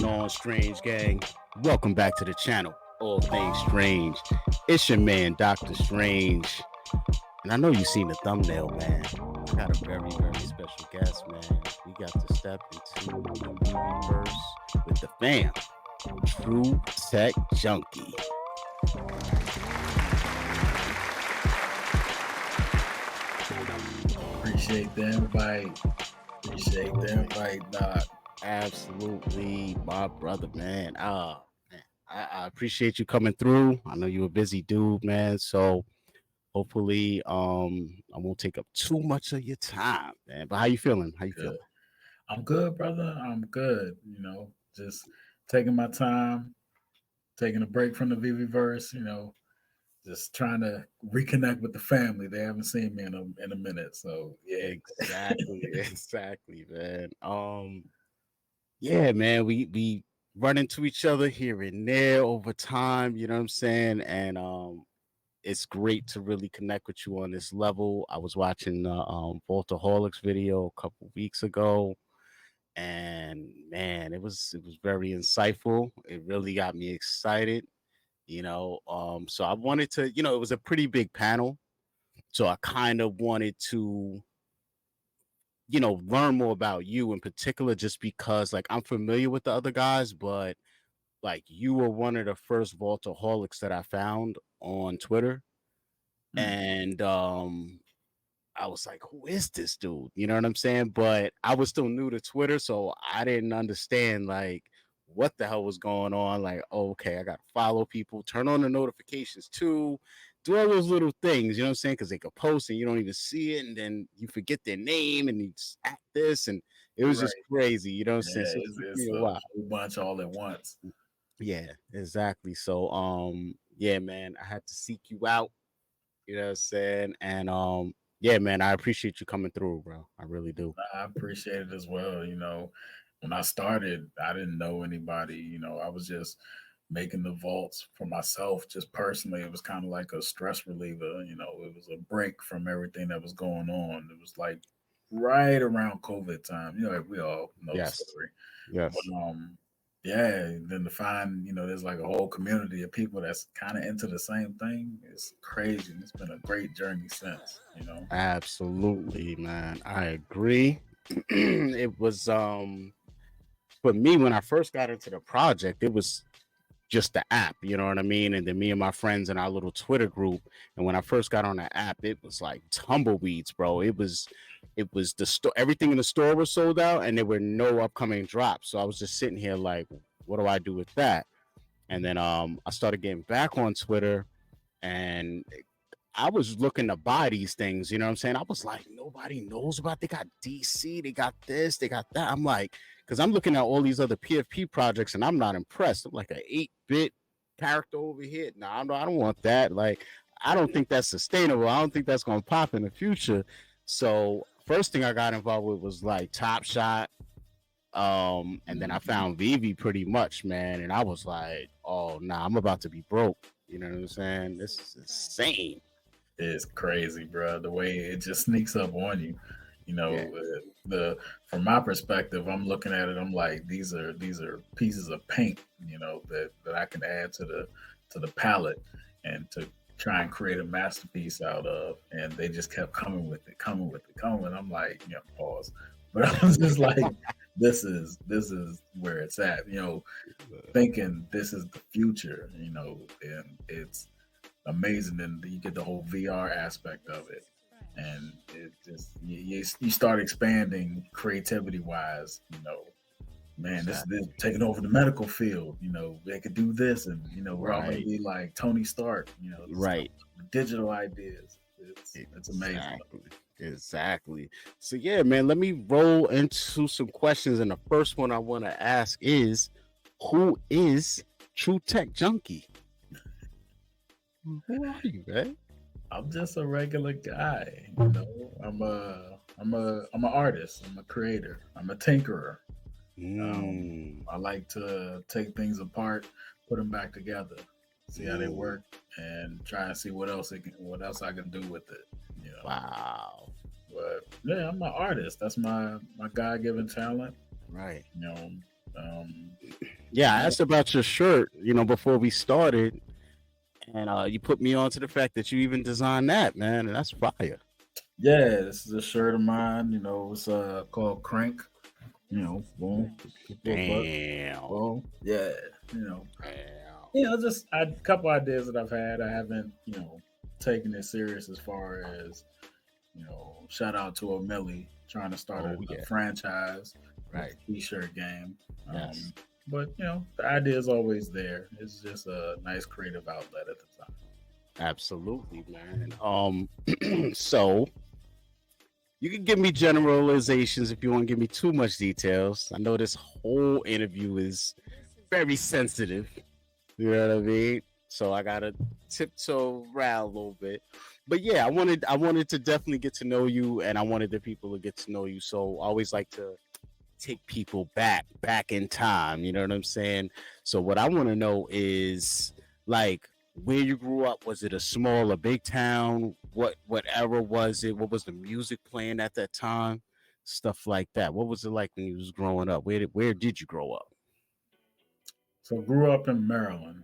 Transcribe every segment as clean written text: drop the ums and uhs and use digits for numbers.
going on, Strange Gang? Welcome back to the channel, All Things Strange. It's your man, Dr. Strange. And I know you've seen the thumbnail, man. I got a very, very special guest, man. We got to step into the Veveverse with the fam, True Tech Junkie. Appreciate the invite. Doc. Absolutely, my brother, man. Man, I appreciate you coming through. I know you're a busy dude, man. So hopefully, I won't take up too much of your time, man. But how you feeling? How you feeling? I'm good, brother. I'm good. Just taking my time, taking a break from the Veveverse. Just trying to reconnect with the family. They haven't seen me in a minute. So yeah, exactly, man. Yeah, man. We run into each other here and there over time. You know what I'm saying? And it's great to really connect with you on this level. I was watching the Voltaholics video a couple weeks ago, and man, it was very insightful. It really got me excited. So I wanted to, it was a pretty big panel, so I kind of wanted to, learn more about you in particular, just because like I'm familiar with the other guys, but like you were one of the first Voltaholics that I found on Twitter. And I was like, who is this dude? You know what I'm saying? But I was still new to Twitter, so I didn't understand like what the hell was going on. Like, oh, okay, I gotta follow people, turn on the notifications too, do all those little things, you know what I'm saying? Because they could post and you don't even see it, and then you forget their name and you just act this, and it was just crazy, you know what I'm saying? So it took me a while. whole bunch all at once. Yeah, exactly. So yeah, man, I had to seek you out, you know what I'm saying? And yeah, man, I appreciate you coming through, bro. I really do. I appreciate it as well. When I started, I didn't know anybody. I was just making the vaults for myself, just personally. It was kind of like a stress reliever. It was a break from everything that was going on. It was like right around COVID time. Like we all know the story. Yes. But yeah, then to find, there's like a whole community of people that's kind of into the same thing. It's crazy. It's been a great journey since, Absolutely, man. I agree. It was for me when I first got into the project, it was just the app, you know what I mean? And then me and my friends in our little Twitter group. And when I first got on the app, it was like tumbleweeds, bro. It was the store, everything in the store was sold out and there were no upcoming drops. So I was just sitting here like, what do I do with that? And then I started getting back on Twitter, and I was looking to buy these things, you know what I'm saying? I was like, nobody knows about, they got DC, they got this, they got that. I'm like, because I'm looking at all these other PFP projects and I'm not impressed. I'm like an 8-bit character over here. No, I don't want that. Like, I don't think that's sustainable. I don't think that's going to pop in the future. So first thing I got involved with was like Top Shot. And then I found Veve pretty much, man. And I was like, oh, nah, I'm about to be broke. You know what I'm saying? This is insane. It's crazy, bro. The way it just sneaks up on you. From my perspective, I'm looking at it. I'm like, these are pieces of paint, that I can add to the palette and to try and create a masterpiece out of. And they just kept coming with it. I'm like, pause. But I was just like, this is where it's at. Thinking this is the future. And it's amazing. And you get the whole VR aspect of it. And it just you start expanding creativity wise, man, this is taking over the medical field, they could do this, and we're all gonna be like Tony Stark, right, digital ideas. It's amazing. Exactly. So yeah, man, let me roll into some questions, and the first one I want to ask is, who is True Tech Junkie? Who are you, man? I'm just a regular guy, I'm an artist, I'm a creator, I'm a tinkerer. I like to take things apart, put them back together, see how they work, and try and see what else I can do with it. Wow. But yeah, I'm an artist. That's my God-given talent. Right. Yeah, I asked about your shirt, before we started, and you put me on to the fact that you even designed that, man, and that's fire. Yeah, this is a shirt of mine. It's called Crank. Boom, Damn. boom. Yeah, Damn. just a couple ideas that I've had. I haven't, taken it serious as far as, shout out to O'Malley trying to start a franchise, Right. T-shirt game. Yes. But the idea is always there. It's just a nice creative outlet at the time. Absolutely, man. So you can give me generalizations if you want to give me too much details. I know this whole interview is very sensitive. You know what I mean? So I gotta tiptoe around a little bit. But yeah, I wanted to definitely get to know you, and I wanted the people to get to know you. So I always like to take people back in time. You know what I'm saying? So what I want to know is like where you grew up. Was it a small or big town? Whatever was it? What was the music playing at that time? Stuff like that. What was it like when you was growing up? Where did you grow up? So grew up in Maryland.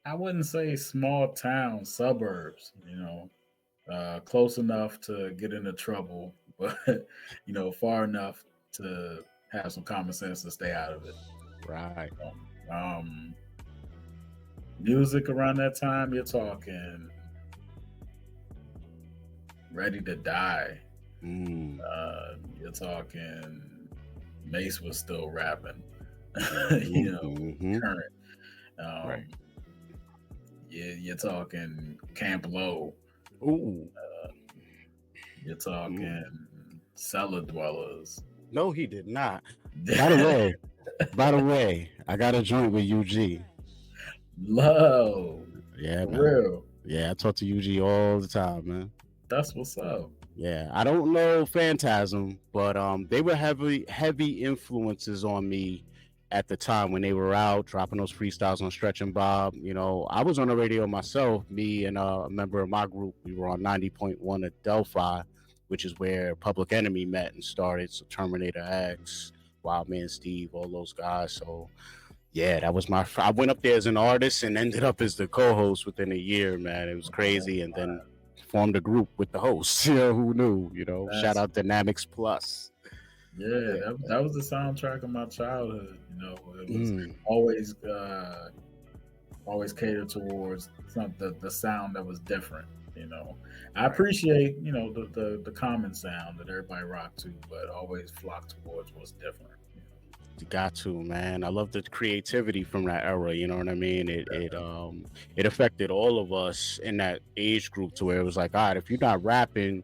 I wouldn't say small town, suburbs, close enough to get into trouble, but far enough to have some common sense to stay out of it. Right. Um, Music around that time, you're talking Ready to Die. You're talking Mace was still rapping, current. Right. You're talking Camp Low. Ooh. You're talking Cellar Dwellers. No, he did not. By the way, I got a joint with UG. Low. Yeah, man. Real. Yeah, I talk to UG all the time, man. That's what's up. Yeah, I don't know Phantasm, but they were heavy influences on me at the time when they were out dropping those freestyles on Stretch and Bob. I was on the radio myself. Me and a member of my group, we were on 90.1 at Delphi, which is where Public Enemy met and started. So Terminator X, Wildman Steve, all those guys. So yeah, that was I went up there as an artist and ended up as the co-host within a year, man. It was crazy. And then formed a group with the hosts. Who knew? Shout out Dynamics Plus. Yeah, that was the soundtrack of my childhood. It was always catered towards the sound that was different. I appreciate the common sound that everybody rocked to, but always flock towards what's different. You got to, man. I love the creativity from that era. You know what I mean? It affected all of us in that age group to where it was like, all right, if you're not rapping,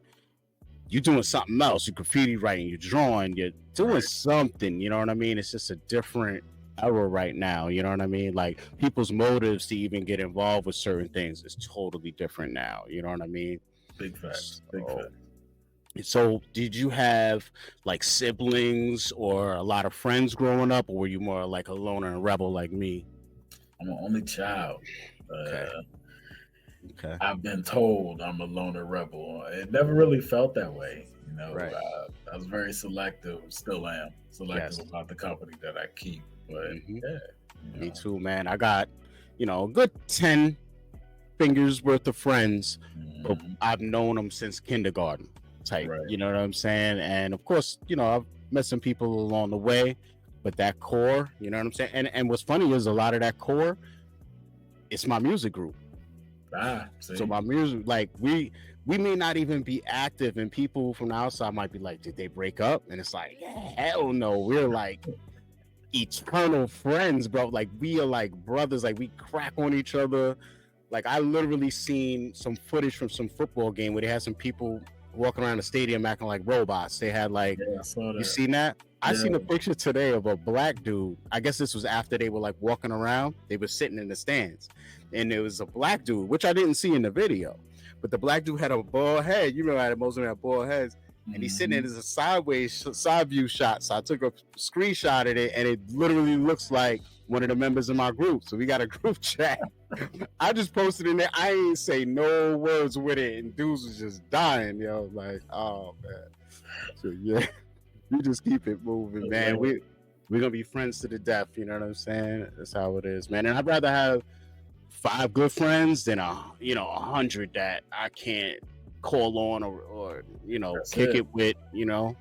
you're doing something else. You're graffiti writing, you're drawing, you're doing something. You know what I mean? It's just a different era right now. You know what I mean? Like people's motives to even get involved with certain things is totally different now. You know what I mean? Big facts. Big facts. So did you have like siblings or a lot of friends growing up, or were you more like a loner and rebel like me? I'm an only child. Okay. I've been told I'm a loner rebel. It never really felt that way. Right. I was very selective, still am selective about the company that I keep. But me too, man. I got, a good 10 fingers worth of friends, but I've known them since kindergarten type. Right. You know what I'm saying? And of course, I've met some people along the way, but that core, you know what I'm saying? And what's funny is a lot of that core, it's my music group. So my music, like we may not even be active, and people from the outside might be like, did they break up? And it's like, hell no, we're like eternal friends, bro. Like we are like brothers, like we crack on each other. Like I literally seen some footage from some football game where they had some people walking around the stadium acting like robots. They had like, you seen that? I seen a picture today of a black dude. I guess this was after they were like walking around. They were sitting in the stands, and it was a black dude, which I didn't see in the video. But the black dude had a bald head. You know how most of them have bald heads. And he's sitting there as a side view shot. So I took a screenshot of it, and it literally looks like one of the members of my group. So we got a group chat. I just posted in there. I ain't say no words with it, and dudes was just dying, like, oh man. So yeah. We just keep it moving, man. We're gonna be friends to the death. You know what I'm saying? That's how it is, man. And I'd rather have 5 good friends than 100 that I can't call on or That's kick it. it with. Yeah,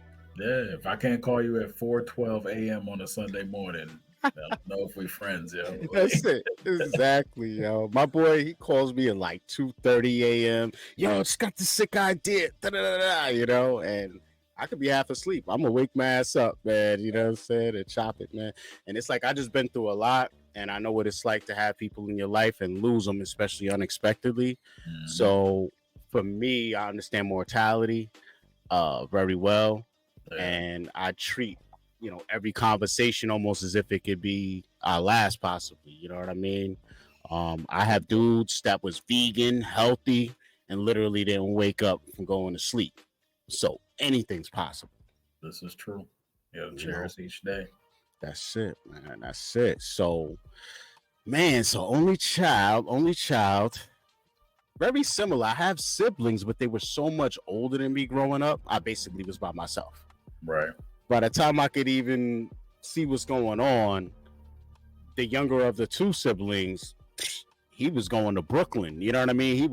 if I can't call you at 4:12 a.m. on a Sunday morning, I don't know if we're friends, yo. That's it. Exactly, yo. My boy, he calls me at like 2:30 a.m. Yo, just got this sick idea. Da-da-da-da, and I could be half asleep. I'm gonna wake my ass up, man. You know what I'm saying? And chop it, man. And it's like I just been through a lot, and I know what it's like to have people in your life and lose them, especially unexpectedly. So for me, I understand mortality very well. Yeah. And I treat every conversation almost as if it could be our last, possibly. You know what I mean? I have dudes that was vegan, healthy, and literally didn't wake up from going to sleep. So anything's possible. This is true. You gotta cherish each day. That's it, man. That's it. So, man, only child. Very similar. I have siblings, but they were so much older than me growing up. I basically was by myself. Right. By the time I could even see what's going on, the younger of the 2 siblings, he was going to Brooklyn. You know what I mean?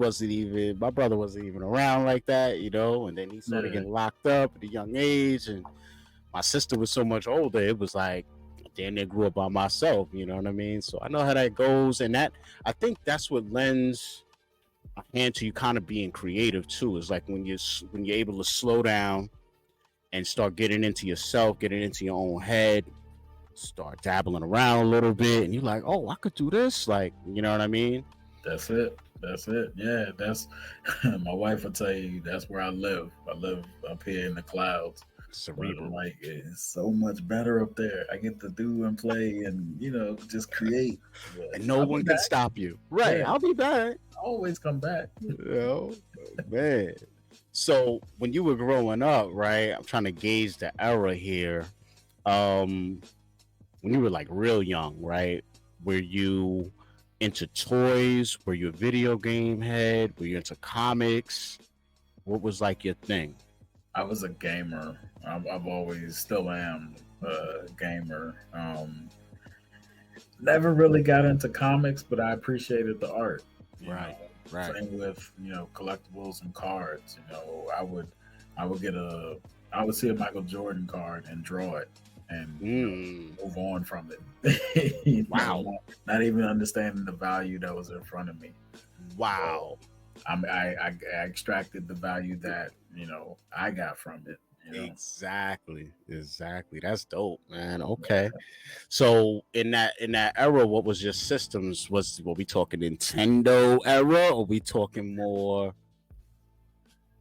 My brother wasn't even around like that, and then he started getting locked up at a young age. And my sister was so much older. It was like, then they grew up by myself. You know what I mean? So I know how that goes. And I think that's what lends a hand to you kind of being creative too. Is like when you're able to slow down and start getting into yourself, getting into your own head, start dabbling around a little bit, and you're like, oh, I could do this. Like, you know what I mean? That's it. Yeah, that's my wife will tell you that's where I live. I live up here in the clouds. Cerebral. Like, it's so much better up there. I get to do and play and just create. And no one can stop you. Right. Yeah. I'll be back. Always come back. Man. So when you were growing up, right? I'm trying to gauge the era here. When you were like real young, right? Were you into toys? Were you a video game head? Were you into comics? What was like your thing? I was a gamer. I've always still am a gamer. Never really got into comics, but I appreciated the art. Right. Same with collectibles and cards. I would see a Michael Jordan card and draw it and move on from it. Wow. Not even understanding the value that was in front of me. Wow. So, I extracted the value that I got from it. Exactly. That's dope, man. Okay. So in that era, what was your systems? Were we talking Nintendo era, or we talking more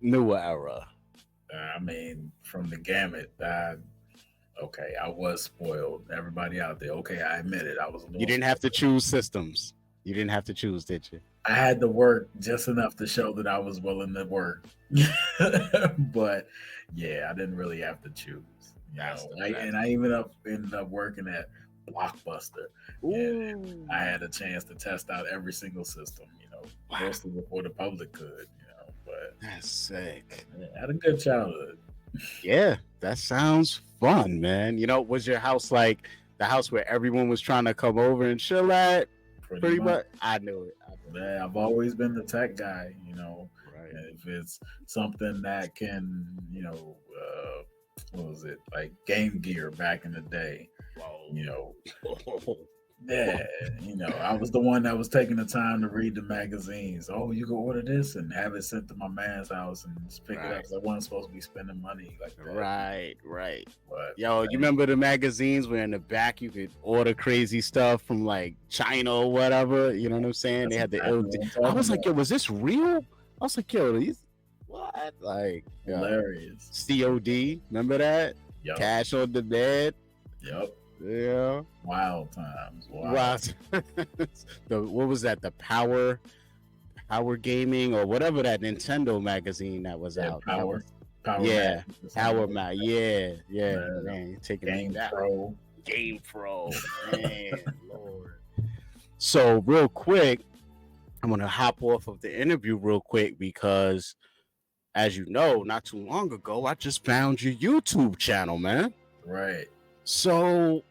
newer era? I mean, from the gamut. Okay, I was spoiled. Everybody out there, okay, I admit it. I was. You didn't have to choose systems. You didn't have to choose, did you? I had to work just enough to show that I was willing to work. But yeah, I didn't really have to choose. I ended up working at Blockbuster. And I had a chance to test out every single system, mostly before the public could, but that's sick. I had a good childhood. Yeah, that sounds fun, man. Was your house like the house where everyone was trying to come over and chill at? Pretty much. I knew it. Yeah, I've always been the tech guy, Right. If it's something that can, what was it, like Game Gear back in the day? Whoa. Yeah, I was the one that was taking the time to read the magazines. Oh, you can order this and have it sent to my man's house and just pick it up. I wasn't supposed to be spending money like that. Right. But, you remember the magazines where in the back you could order crazy stuff from like China or whatever? You know what I'm saying? They had the I was like, yo, was this real? I was like, yo, these what? Like hilarious. COD, remember that? Yep. Cash on the bed. Yep. Yeah. Wild times. What was that? The Power Gaming or whatever that Nintendo magazine that was out. Power. Yeah. Power Mac. Yeah. Man, taking Game Pro. Man, Lord. So real quick, I'm gonna hop off of the interview real quick because as you know, not too long ago, I just found your YouTube channel, man. Right. So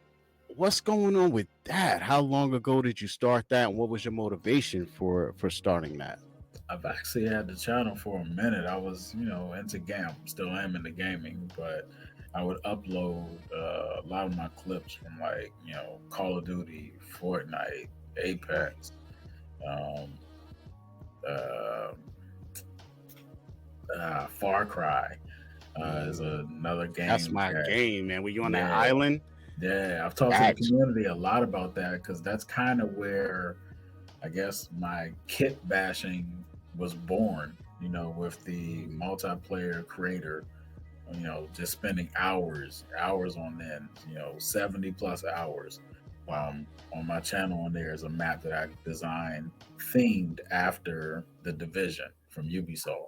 what's going on with that? How long ago did you start that? And what was your motivation for starting that? I've actually had the channel for a minute. I was, into game. Still am into gaming, but I would upload a lot of my clips from like, Call of Duty, Fortnite, Right. Apex, um, uh, Far Cry is another That's game my that, game, man. Were you on that yeah, island? yeah. I've talked to the That's community a lot about that because that's kind of where I guess my kit bashing was born, with the multiplayer creator, just spending hours on end, 70 plus hours. wow. On my channel, and there's a map that I designed themed after the Division from Ubisoft.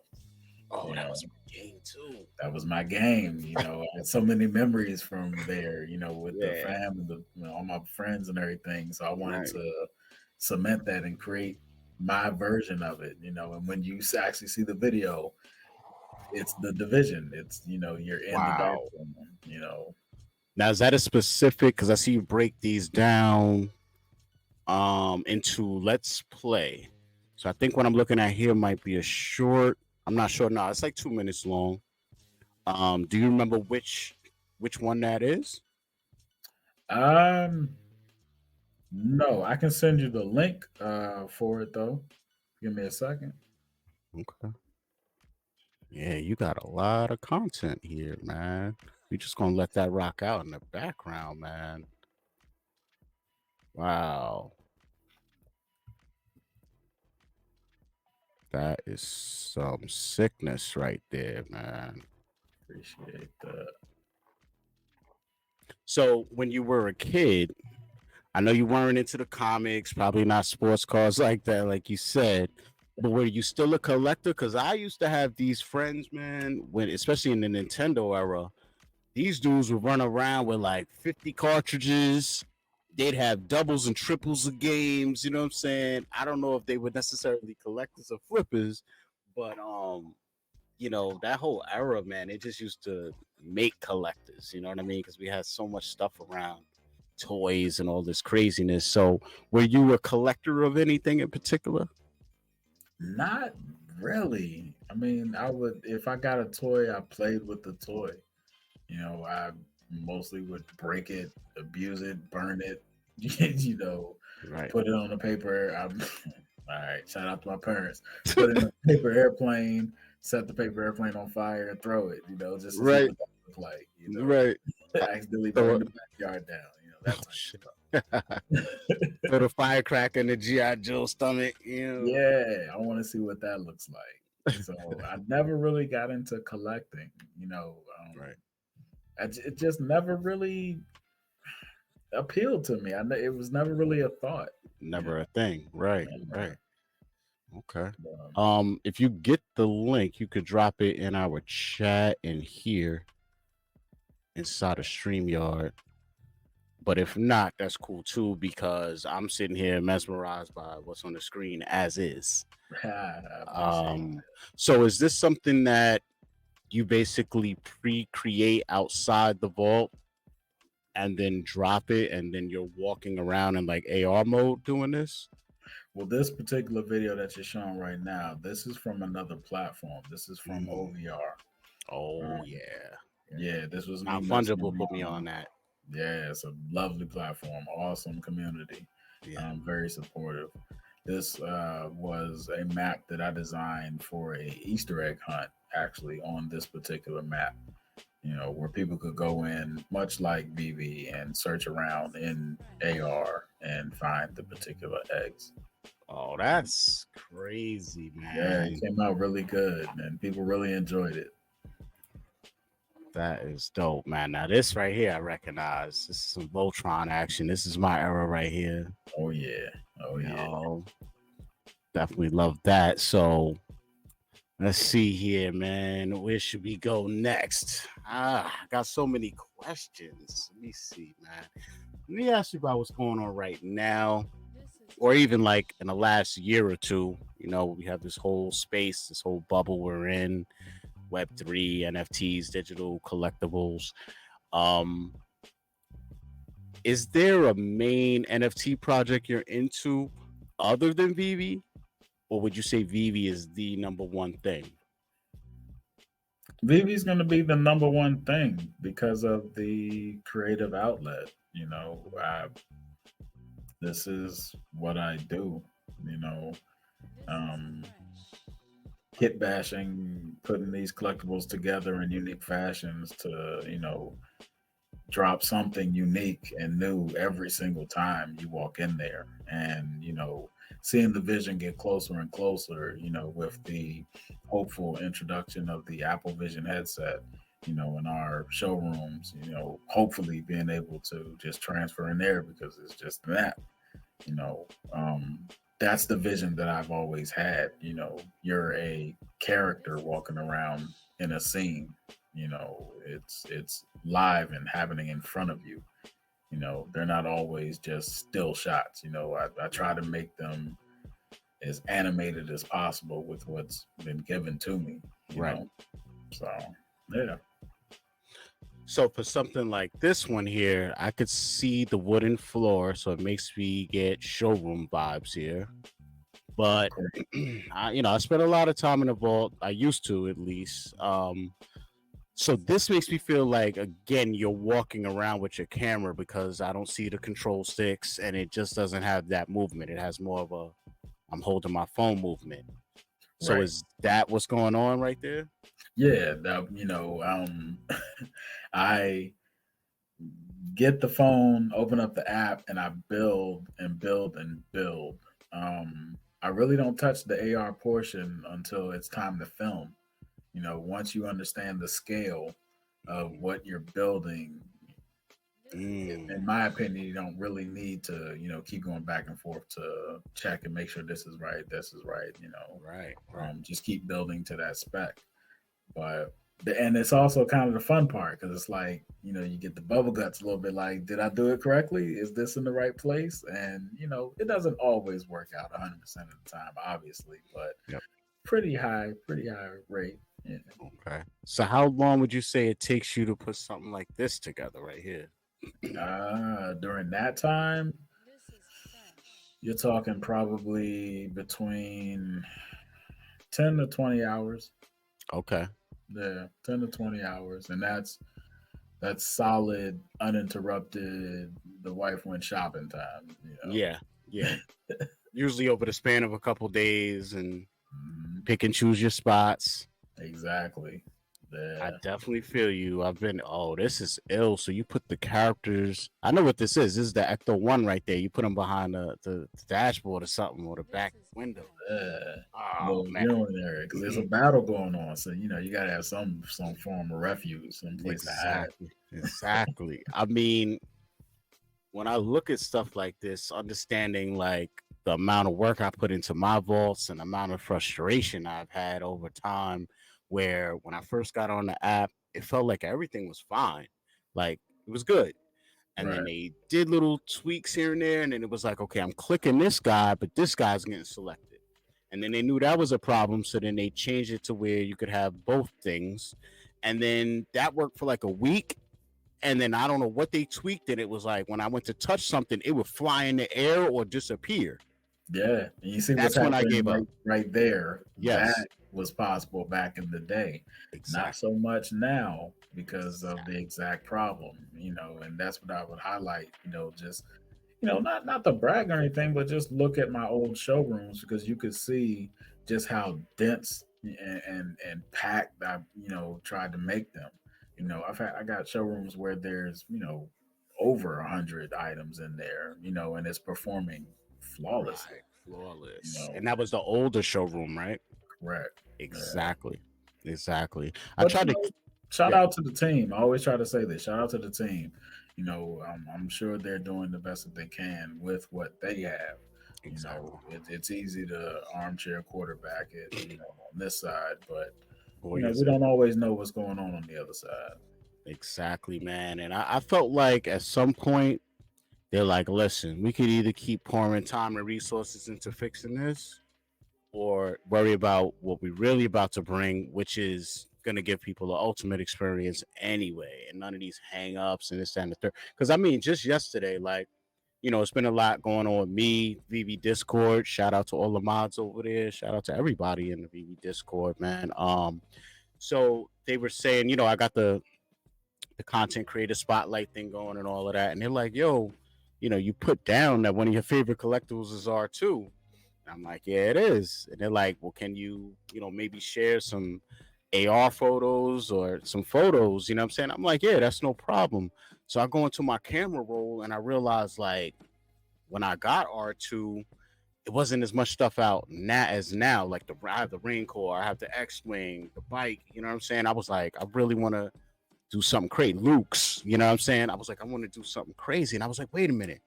Oh, You that know, was my game too. that was my game. I had so many memories from there. With the Yeah. fam and all my friends and everything. So I wanted Right. to cement that and create my version of it. And when you actually see the video, it's the Division. It's you're in the dark Wow. room. Now is that a specific? Because I see you break these down into let's play. So I think what I'm looking at here might be a short. I'm not sure. No, it's like 2 minutes long. Do you remember which one that is? Um, no, I can send you the link for it though. Give me a second. Okay. Yeah, you got a lot of content here, man. We just gonna let that rock out in the background, man. Wow, that is some sickness right there, man. Appreciate that. So when you were a kid, I know you weren't into the comics, probably not sports cars like that, like you said. But were you still a collector? Because I used to have these friends, man, when especially in the Nintendo era, these dudes would run around with like 50 cartridges. They'd have doubles and triples of games. You know what I'm saying? I don't know if they were necessarily collectors or flippers, but that whole era, man, it just used to make collectors. You know what I mean? Because we had so much stuff around, toys and all this craziness. So, were you a collector of anything in particular? Not really. I mean, I would if I got a toy, I played with the toy. I mostly would break it, abuse it, burn it, you know, Right. put it on a paper. All right, shout out to my parents. Put it in a paper airplane, set the paper airplane on fire, and throw it. Just to see Right. what that looked like. Right. Accidentally Throw burn it. the backyard down. That Oh type shit. of Throw stuff. the firecracker in the GI Joe stomach. Yeah, I want to see what that looks like. So I never really got into collecting. Right. It just never really appealed to me. It was never really a thought. You Never a thing. Right. know, Right. Okay. um, If you get the link, you could drop it in our chat in here inside of StreamYard. But if not, that's cool too because I'm sitting here mesmerized by what's on the screen as is. I appreciate it. So is this something that you basically pre-create outside the vault and then drop it and then you're walking around in like AR mode doing this? Well, this particular video that you're showing right now, this is from another platform. This is from Mm. OVR. Oh Um, yeah. yeah, this was me Now messing Fungible put me on around. that. Yeah, it's a lovely platform, awesome community, Yeah. very supportive. This was a map that I designed for a Easter egg hunt, actually on this particular map. Where people could go in, much like Veve, and search around in AR and find the particular eggs. Oh, that's crazy, Yeah, it man. came out really good, and people really enjoyed it. That is dope, man. Now this right here, I recognize. This is some Voltron action. This is my era right here. Oh yeah, oh You yeah. know, definitely love that. So let's see here, man. Where should we go next? I got so many questions. Let me see, man. Let me ask you about what's going on right now, or even like in the last year or two. We have this whole space, this whole bubble we're in. Web3, NFTs, digital collectibles. Um, is there a main NFT project you're into other than Veve, or would you say Veve is the number one thing? Vivi's going to be the number one thing because of the creative outlet. This is what I do. You know, um, hit bashing, putting these collectibles together in unique fashions to drop something unique and new every single time you walk in there, and seeing the vision get closer and closer, with the hopeful introduction of the Apple Vision headset, in our showrooms, hopefully being able to just transfer in there because it's just an app. you know um that's the vision that I've always had. You're a character walking around in a scene. It's live and happening in front of you. They're not always just still shots. I try to make them as animated as possible with what's been given to me. Right. So yeah. So for something like this one here, I could see the wooden floor, so it makes me get showroom vibes here. But I spent a lot of time in the vault. I used to, at least. So this makes me feel like, again, you're walking around with your camera, because I don't see the control sticks, and it just doesn't have that movement. It has more of a I'm holding my phone movement. So Right. is that what's going on right there? Yeah, I get the phone, open up the app, and I build and build and build. I really don't touch the AR portion until it's time to film. Once you understand the scale of what you're building, in my opinion, you don't really need to, keep going back and forth to check and make sure this is right, Right. just keep building to that spec. But and it's also kind of the fun part, because it's like, you get the bubble guts a little bit, like, did I do it correctly? Is this in the right place? And it doesn't always work out 100% of the time, obviously, but Yep. pretty high rate. Yeah. Okay. So how long would you say it takes you to put something like this together right here? During that time, you're talking probably between 10 to 20 hours. Okay. Yeah, 10 to 20 hours. And that's solid, uninterrupted. The wife went shopping time. Yeah. Usually over the span of a couple days, and pick and choose your spots. Exactly. Yeah. I definitely feel you. This is ill. So you put the characters. I know what this is. This is the Ecto 1 right there. You put them behind the dashboard or something, or the back window. Oh, man. There, because there's a battle going on. So, you got to have some form of refuge, some place to hide. Exactly. I mean, when I look at stuff like this, understanding like the amount of work I put into my vaults and the amount of frustration I've had over time, where when I first got on the app, it felt like everything was fine. Like, it was good. And then they did little tweaks here and there. And then it was like, okay, I'm clicking this guy, but this guy's getting selected. And then they knew that was a problem. So then they changed it to where you could have both things. And then that worked for like a week. And then I don't know what they tweaked it. It was like when I went to touch something, it would fly in the air or disappear. Yeah. And you see that's when I gave up. Right there. Yes. That was possible back in the day. Exactly. Not so much now because of the exact problem, and that's what I would highlight, just, not to brag or anything, but just look at my old showrooms, because you could see just how dense and packed I, tried to make them. I got showrooms where there's, over 100 items in there, and it's performing flawlessly. Right. Flawless. And that was the older showroom, right? Correct. Exactly. I tried to shout out to the team. I always try to say this. Shout out to the team. I'm sure they're doing the best that they can with what they have. Exactly. It's easy to armchair quarterback it, on this side, but we don't always know what's going on the other side. Exactly, man. And I felt like at some point they're like, listen, we could either keep pouring time and resources into fixing this, or worry about what we're really about to bring, which is gonna give people the ultimate experience anyway, and none of these hang-ups and this that, and the third. Because I mean, just yesterday, like, it's been a lot going on with me, Veve Discord. Shout out to all the mods over there. Shout out to everybody in the Veve Discord, man. So they were saying, I got the content creator spotlight thing going and all of that, and they're like, yo, you put down that one of your favorite collectibles is R2. And I'm like, yeah, it is. And they're like, well, can you, maybe share some AR photos or some photos? You know what I'm saying? I'm like, yeah, that's no problem. So I go into my camera roll and I realize, like, when I got R2, it wasn't as much stuff out now as now. Like, I have the Rain Core, I have the X-Wing, the bike. You know what I'm saying? I was like, I really want to do something crazy. Luke's, you know what I'm saying? I was like, I want to do something crazy. And I was like, wait a minute.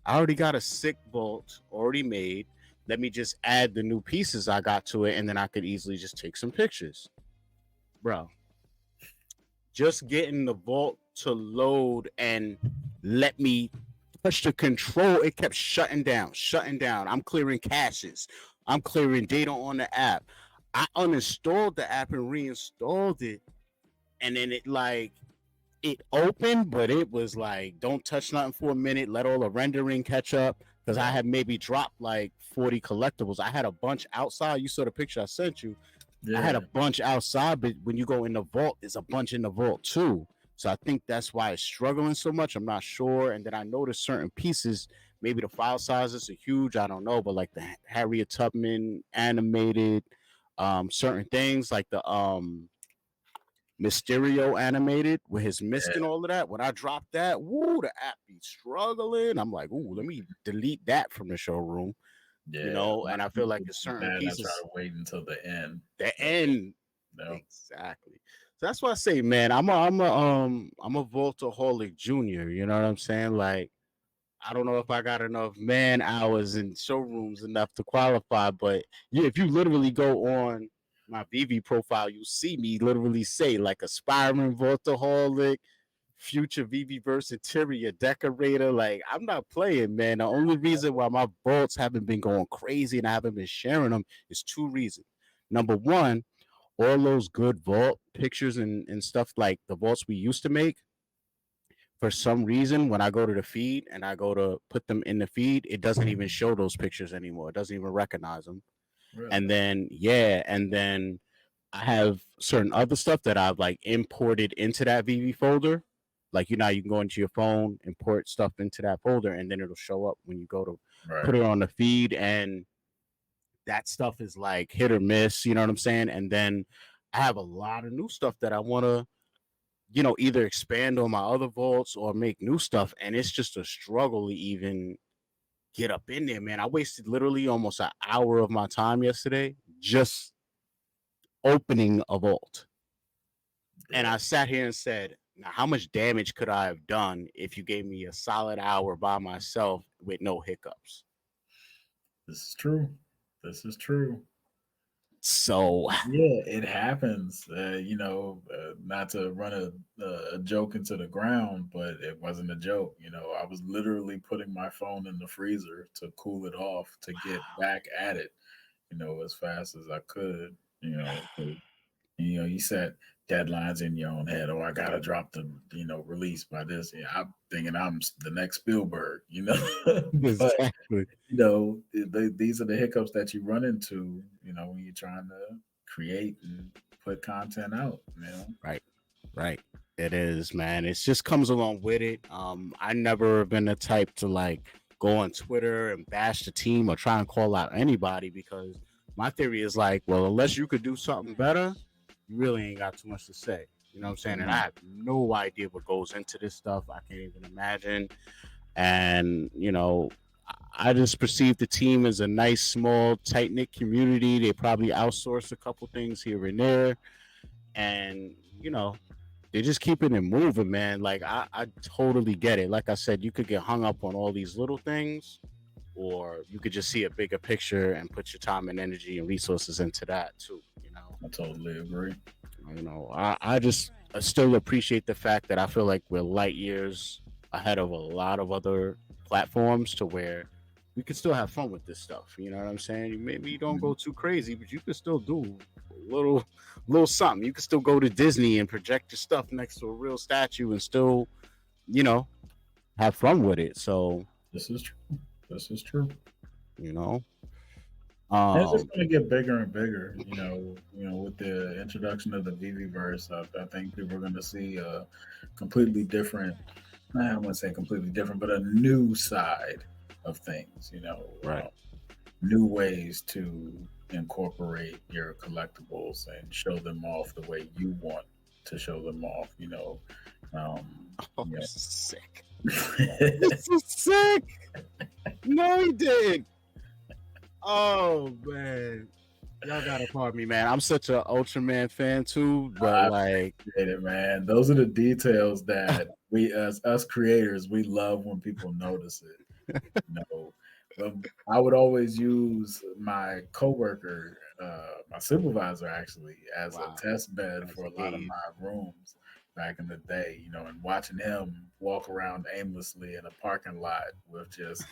I already got a sick vault already made. Let me just add the new pieces I got to it, and then I could easily just take some pictures. Bro, just getting the vault to load and let me touch the control, it kept shutting down. I'm clearing caches. I'm clearing data on the app. I uninstalled the app and reinstalled it, and then it opened, but it was like, don't touch nothing for a minute, let all the rendering catch up, because I had maybe dropped like 40 collectibles. I had a bunch outside. You saw the picture I sent you. Yeah. I had a bunch outside, but when you go in the vault, there's a bunch in the vault too. So I think that's why it's struggling so much. I'm not sure. And then I noticed certain pieces, maybe the file sizes are huge, I don't know, but like the Harriet Tubman animated, certain things like the Mysterio animated with his mist and all of that. When I dropped that, woo, the app be struggling. I'm like, ooh, let me delete that from the showroom. Yeah, and I feel like there's certain pieces. I try to wait until the end. The end. No. Exactly. So that's why I say, man, I'm a Vaultaholic Junior. You know what I'm saying? Like, I don't know if I got enough man hours in showrooms enough to qualify, but yeah, if you literally go on my Veve profile, you see me literally say, like, aspiring Vaultaholic, future Veveverse interior decorator. Like, I'm not playing, man. The only reason why my vaults haven't been going crazy and I haven't been sharing them is two reasons. Number one, all those good vault pictures and stuff, like the vaults we used to make, for some reason, when I go to the feed and I go to put them in the feed, it doesn't even show those pictures anymore. It doesn't even recognize them. Really? And then I have certain other stuff that I've like imported into that Veve folder. Like, you can go into your phone, import stuff into that folder, and then it'll show up when you go to put it on the feed. And that stuff is like hit or miss, you know what I'm saying? And then I have a lot of new stuff that I want to, either expand on my other vaults or make new stuff. And it's just a struggle to even get up in there, man. I wasted literally almost an hour of my time yesterday just opening a vault. And I sat here and said, now, how much damage could I have done if you gave me a solid hour by myself with no hiccups? This is true. So yeah, it happens. Not to run a joke into the ground, but it wasn't a joke. I was literally putting my phone in the freezer to cool it off to get back at it, as fast as I could. You set deadlines in your own head. Oh, I gotta drop the release by this. Yeah, I'm thinking I'm the next Spielberg. Exactly. But, these are the hiccups that you run into. When you're trying to create and put content out. Right. It is, man. It just comes along with it. I never been the type to like go on Twitter and bash the team or try and call out anybody, because my theory is like, well, unless you could do something better, you really ain't got too much to say. You know what I'm saying? And I have no idea what goes into this stuff. I can't even imagine. And, I just perceive the team as a nice, small, tight-knit community. They probably outsource a couple things here and there. And, they're just keeping it moving, man. Like, I totally get it. Like I said, you could get hung up on all these little things, or you could just see a bigger picture and put your time and energy and resources into that too. I totally agree. I still appreciate the fact that I feel like we're light years ahead of a lot of other platforms, to where we can still have fun with this stuff. You know what I'm saying? Maybe you don't go too crazy, but you can still do a little something. You can still go to Disney and project your stuff next to a real statue and still, you know, have fun with it. So this is true. This is true. you know, And it's just um, going to get bigger and bigger. With the introduction of the Veveverse, I think people are going to see a completely different. I don't want to say completely different, but a new side of things. right. New ways to incorporate your collectibles and show them off the way you want to show them off. Um, Oh, you know. this is sick. This is sick. No, he did. Oh man, y'all gotta pardon me, man. I'm such an Ultraman fan too, but like, it, man. Those are the details that we, as us creators, we love when people notice it. I would always use my coworker, my supervisor, actually, as wow, a test bed that's for a a lot of gauge. my rooms back in the day. And watching him walk around aimlessly in a parking lot with just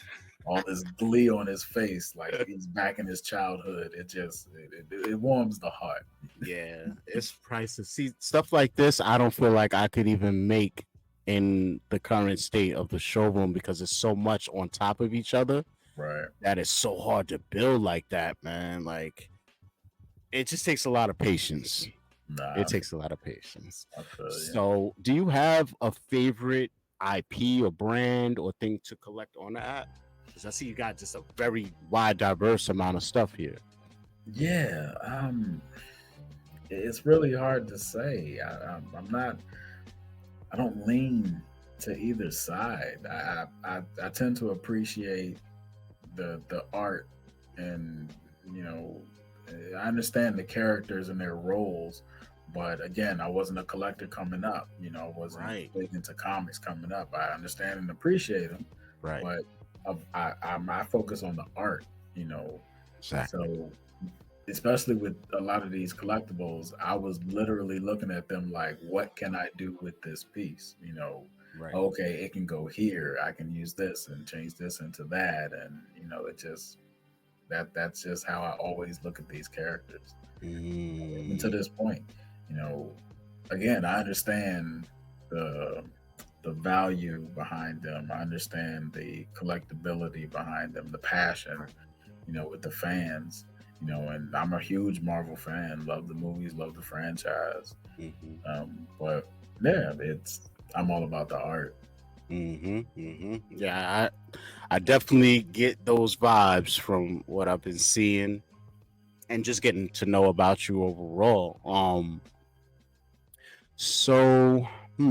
all this glee on his face, like he's back in his childhood. It warms the heart. Yeah, it's priceless. See, stuff like this, I don't feel like I could even make in the current state of the showroom because it's so much on top of each other Right. that it's so hard to build like that, man. Like, it just takes a lot of patience. Nah, It takes a lot of patience. I feel you. So, do you have a favorite IP or brand or thing to collect on the app? Because I see you got just a very wide, diverse amount of stuff here. Yeah, it's really hard to say. I'm not. I don't lean to either side. I tend to appreciate the art, and I understand the characters and their roles, but again, I wasn't a collector coming up. I wasn't Right. big into comics coming up. I understand and appreciate them, Right. but I focus on the art. Exactly. So especially with a lot of these collectibles, I was literally looking at them like, what can I do with this piece? Right. Okay, it can go here. I can use this and change this into that, and it just that's just how I always look at these characters. And to this point, again, I understand the the value behind them. I understand the collectability behind them, the passion, with the fans. And I'm a huge Marvel fan. Love the movies, love the franchise. But yeah, I'm all about the art. Yeah, I definitely get those vibes from what I've been seeing and just getting to know about you overall. So let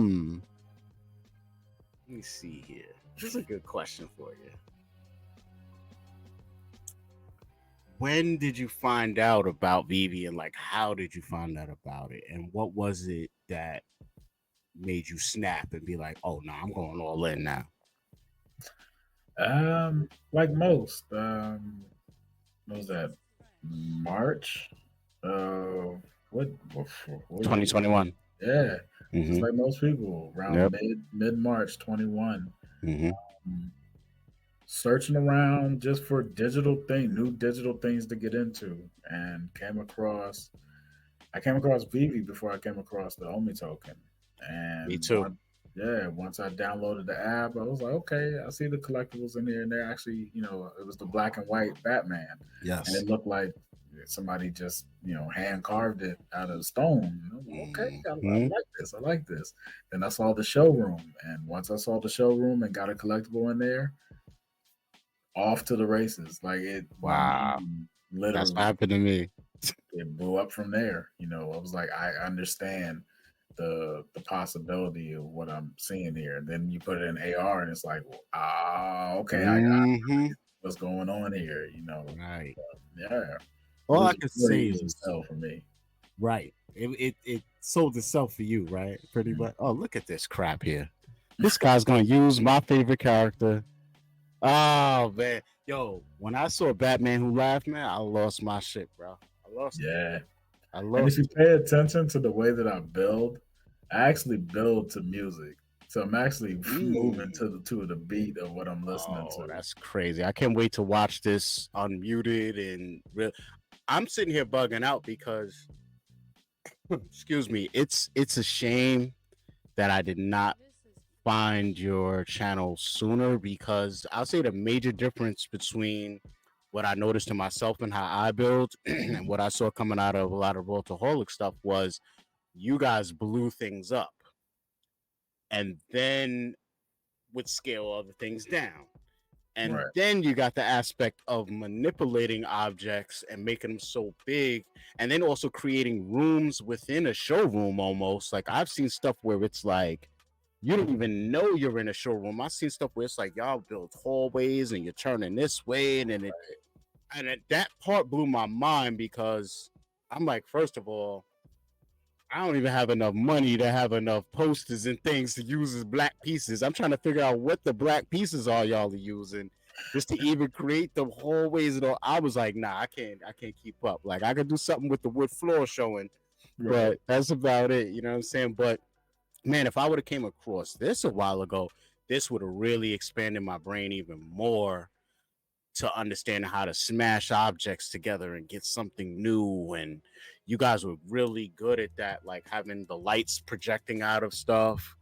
me see here. This is a good question for you. When did you find out about Veve, and like how did you find out about it, and what was it that made you snap and be like, oh no, I'm going all in now? Like most, what was that? March? What 2021. Yeah, just Mm-hmm. like most people, around Yep. mid March 21. Mm-hmm. Searching around just for new digital things to get into, and I came across Vivi before I came across the Omi token. Me And too. once I downloaded the app, I was like, okay, I see the collectibles in here, and they're actually, it was the black and white Batman, and Yes. it looked like somebody just, hand carved it out of stone. Okay, I Mm-hmm. like this. I like this. Then I saw the showroom, and once I saw the showroom and got a collectible in there, off to the races. Like my Wow. mind That's what literally happened to me. it blew up from there. I was like, I understand the possibility of what I'm seeing here. And then you put it in AR, and it's like, okay, I got Mm-hmm. what's going on here. Right. Yeah, it All I was can really say easy to is sell for me. right. It sold itself for you, right? Pretty Mhm. much. Oh, look at this crap here. This guy's gonna use my favorite character. Oh man, yo, when I saw Batman Who Laughed, man, I lost my shit, bro. I lost it. Yeah, I and if lost you it. pay attention to the way that I build, I actually build to music. So I'm actually moving to the beat of what I'm listening Oh, to. that's crazy. I can't wait to watch this unmuted and I'm sitting here bugging out because excuse me, it's a shame that I did not find your channel sooner, because I'll say the major difference between what I noticed in myself and how I build and what I saw coming out of a lot of Worldaholic stuff was you guys blew things up and then would scale other things down. And Right. then you got the aspect of manipulating objects and making them so big, and then also creating rooms within a showroom almost. Like I've seen stuff where it's like you don't even know you're in a showroom. I've seen stuff where it's like y'all build hallways and you're turning this way, and then that part blew my mind because I'm like, first of all, I don't even have enough money to have enough posters and things to use as black pieces. I'm trying to figure out what the black pieces are y'all are using just to even create the hallways and all. I was like, nah, I can't keep up. Like I could do something with the wood floor showing, but that's about it. You know what I'm saying? But man, if I would have came across this a while ago, this would have really expanded my brain even more to understand how to smash objects together and get something new. And you guys were really good at that, like having the lights projecting out of stuff.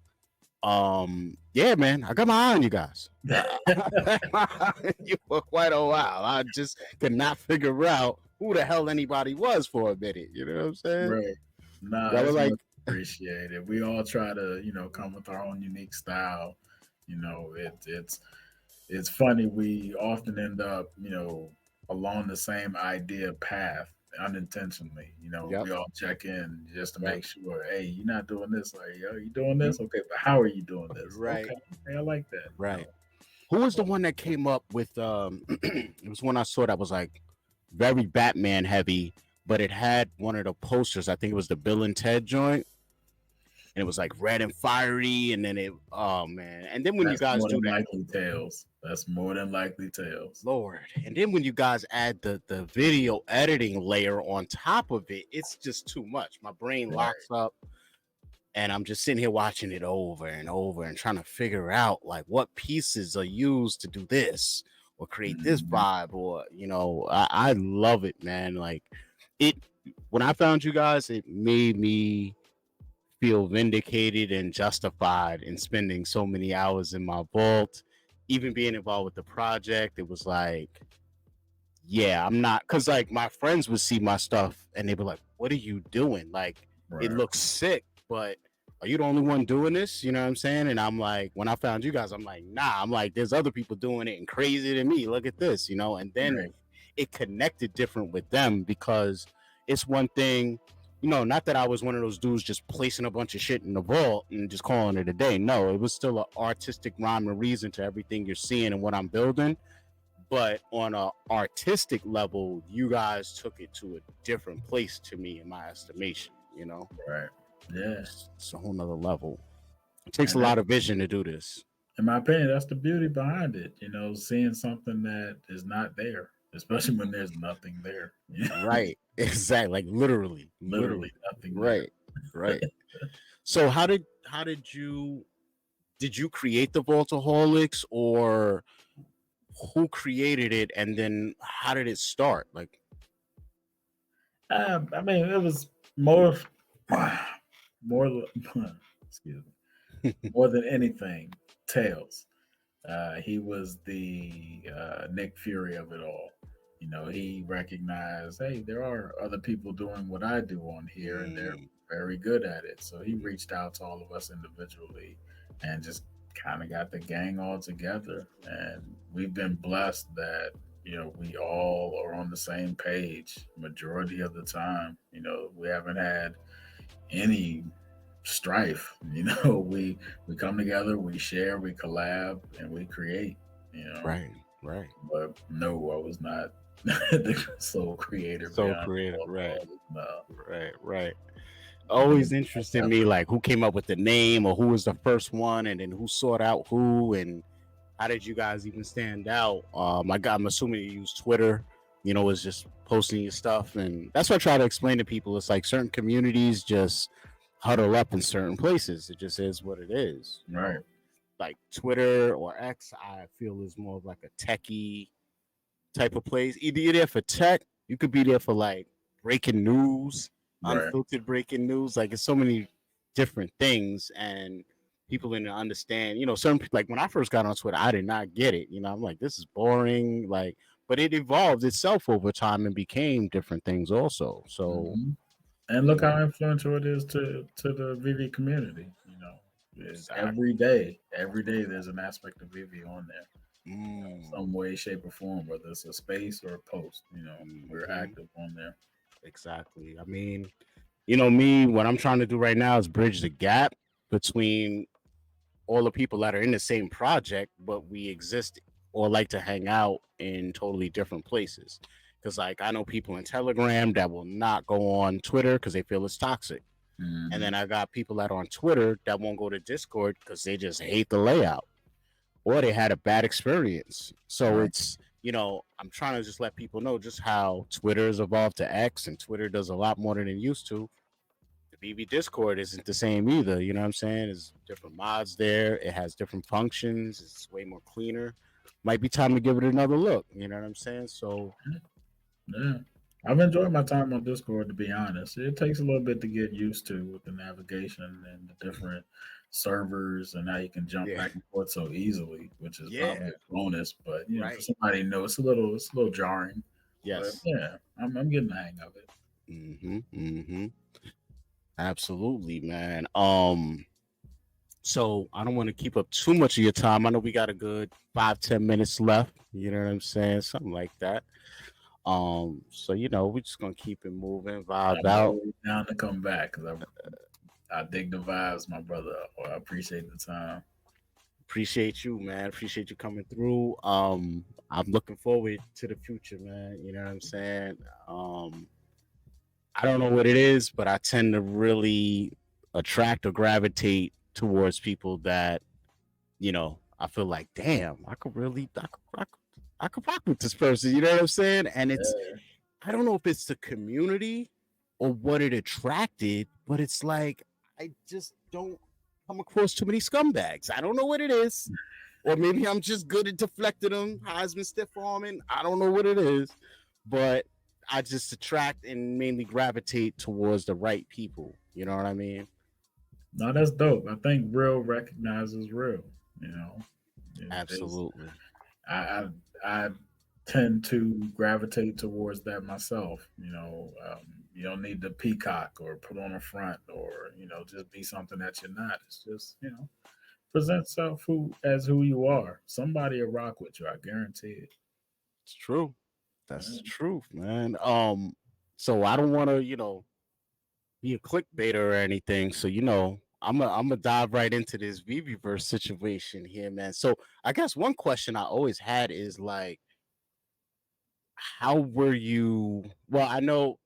Yeah, man, I got my eye on you guys. You for quite a while. I just could not figure out who the hell anybody was for a minute. You know what I'm saying? Right. Nah, I was it's like, much appreciated. We all try to, come with our own unique style. It's funny. We often end up, along the same idea path unintentionally. yep, We all check in just to yep, make sure, hey, you're not doing this. Like, yo, you doing this? Okay, but how are you doing this? right, Okay, hey, I like that. right. Who was the one that came up with it was one I saw that was like very Batman heavy, but it had one of the posters. I think it was the Bill and Ted joint. And it was like red and fiery, and then oh man. And then when you That's guys more do than that, likely tails. That's more than likely tails. Lord. And then when you guys add the video editing layer on top of it, it's just too much. My brain Right. locks up and I'm just sitting here watching it over and over and trying to figure out like what pieces are used to do this or create this Mhm. vibe, or I love it, man. Like it when I found you guys, it made me feel vindicated and justified in spending so many hours in my vault, even being involved with the project. It was like, yeah, I'm not, because like my friends would see my stuff and they'd be like, what are you doing? Like, it Right. looks sick, but are you the only one doing this? You know what I'm saying? And I'm like, when I found you guys, I'm like, nah, I'm like, there's other people doing it and crazier than me. Look at this, and then Right. it connected different with them, because it's one thing, not that I was one of those dudes just placing a bunch of shit in the vault and just calling it a day. No, it was still an artistic rhyme and reason to everything you're seeing and what I'm building. But on a artistic level, you guys took it to a different place to me in my estimation. Right. Yeah. It's a whole nother level. It takes a And that, lot of vision to do this. in my opinion, that's the beauty behind it. Seeing something that is not there, especially when there's nothing there. Right. Exactly. Like literally. Literally nothing there. Right. Right. So did you create the Vaultaholics, or who created it, and then how did it start? Like, I mean, it was more, more, excuse me, more than anything, Tails. He was the Nick Fury of it all. He recognized, hey, there are other people doing what I do on here, and they're very good at it. So he reached out to all of us individually and just kind of got the gang all together. And we've been blessed that, we all are on the same page majority of the time. We haven't had any strife. We come together, we share, we collab, and we create. right, right. But no, I was not the sole creator. So Behind creative, right, no. right, right. Always interested me, like who came up with the name, or who was the first one, and then who sought out who, and how did you guys even stand out? I'm assuming you use Twitter. Was just posting your stuff, and that's what I try to explain to people. It's like certain communities just huddle up in certain places. It just is what it is. You Right. know, like Twitter or X, I feel is more of like a techie type of place. Either you're there for tech, you could be there for like breaking news, Right. unfiltered breaking news. Like it's so many different things, and people didn't understand. You know, certain like when I first got on Twitter, I did not get it. You know, I'm like, this is boring. Like, but it evolved itself over time and became different things also. So, Hmm. And you look know, how influential it is to the Veve community. You know, exactly. every day there's an aspect of Veve on there. Mm, Some way, shape, or form, whether it's a space or a post. We're hmm. active on there. Exactly. I mean, you know, me, what I'm trying to do right now is bridge the gap between all the people that are in the same project, but we exist or like to hang out in totally different places. Because, like, I know people in Telegram that will not go on Twitter because they feel it's toxic. And Hmm. then I got people that are on Twitter that won't go to Discord because they just hate the layout or they had a bad experience. So Right. it's, you know, I'm trying to just let people know just how Twitter has evolved to X and Twitter does a lot more than it used to. The BB Discord isn't the same either. You know what I'm saying? There's different mods there. It has different functions. It's way more cleaner. Might be time to give it another look. You know what I'm saying? So Yeah. I've enjoyed my time on Discord, to be honest. It takes a little bit to get used to with the navigation and the different servers and how you can jump yeah, back and forth so easily, which is yeah, probably a bonus. But for right. somebody new, it's a little jarring. But Yes. yeah, I'm getting the hang of it. Mm-hmm. Mm-hmm. Absolutely, man. So I don't want to keep up too much of your time. I know we got a good 5-10 minutes left. You know what I'm saying? Something like that. So you know, we're just gonna keep it moving, vibe I'm out. always down to come back because I dig the vibes, my brother. I appreciate the time. Appreciate you, man. Appreciate you coming through. I'm looking forward to the future, man. You know what I'm saying? Um, I don't know what it is, but I tend to really attract or gravitate towards people that, you know, I feel like, damn, I could rock with this person. You know what I'm saying? And it's, Yeah. I don't know if it's the community or what it attracted, but it's like I just don't come across too many scumbags. I don't know what it is. Or maybe I'm just good at deflecting them, Heisman stiff arming. I don't know what it is, but I just attract and mainly gravitate towards the right people. You know what I mean? No, that's dope. I think real recognizes real. You know, there's Absolutely. I I tend to gravitate towards that myself. You don't need to peacock or put on a front or just be something that you're not. It's just present self who you are. Somebody will rock with you. I guarantee it. It's true. That's the Yeah. truth, man. So I don't want to, you know, be a clickbaiter or anything. So I'm gonna dive right into this Veveverse situation here, man. So I guess one question I always had is like, how were you? Well, I know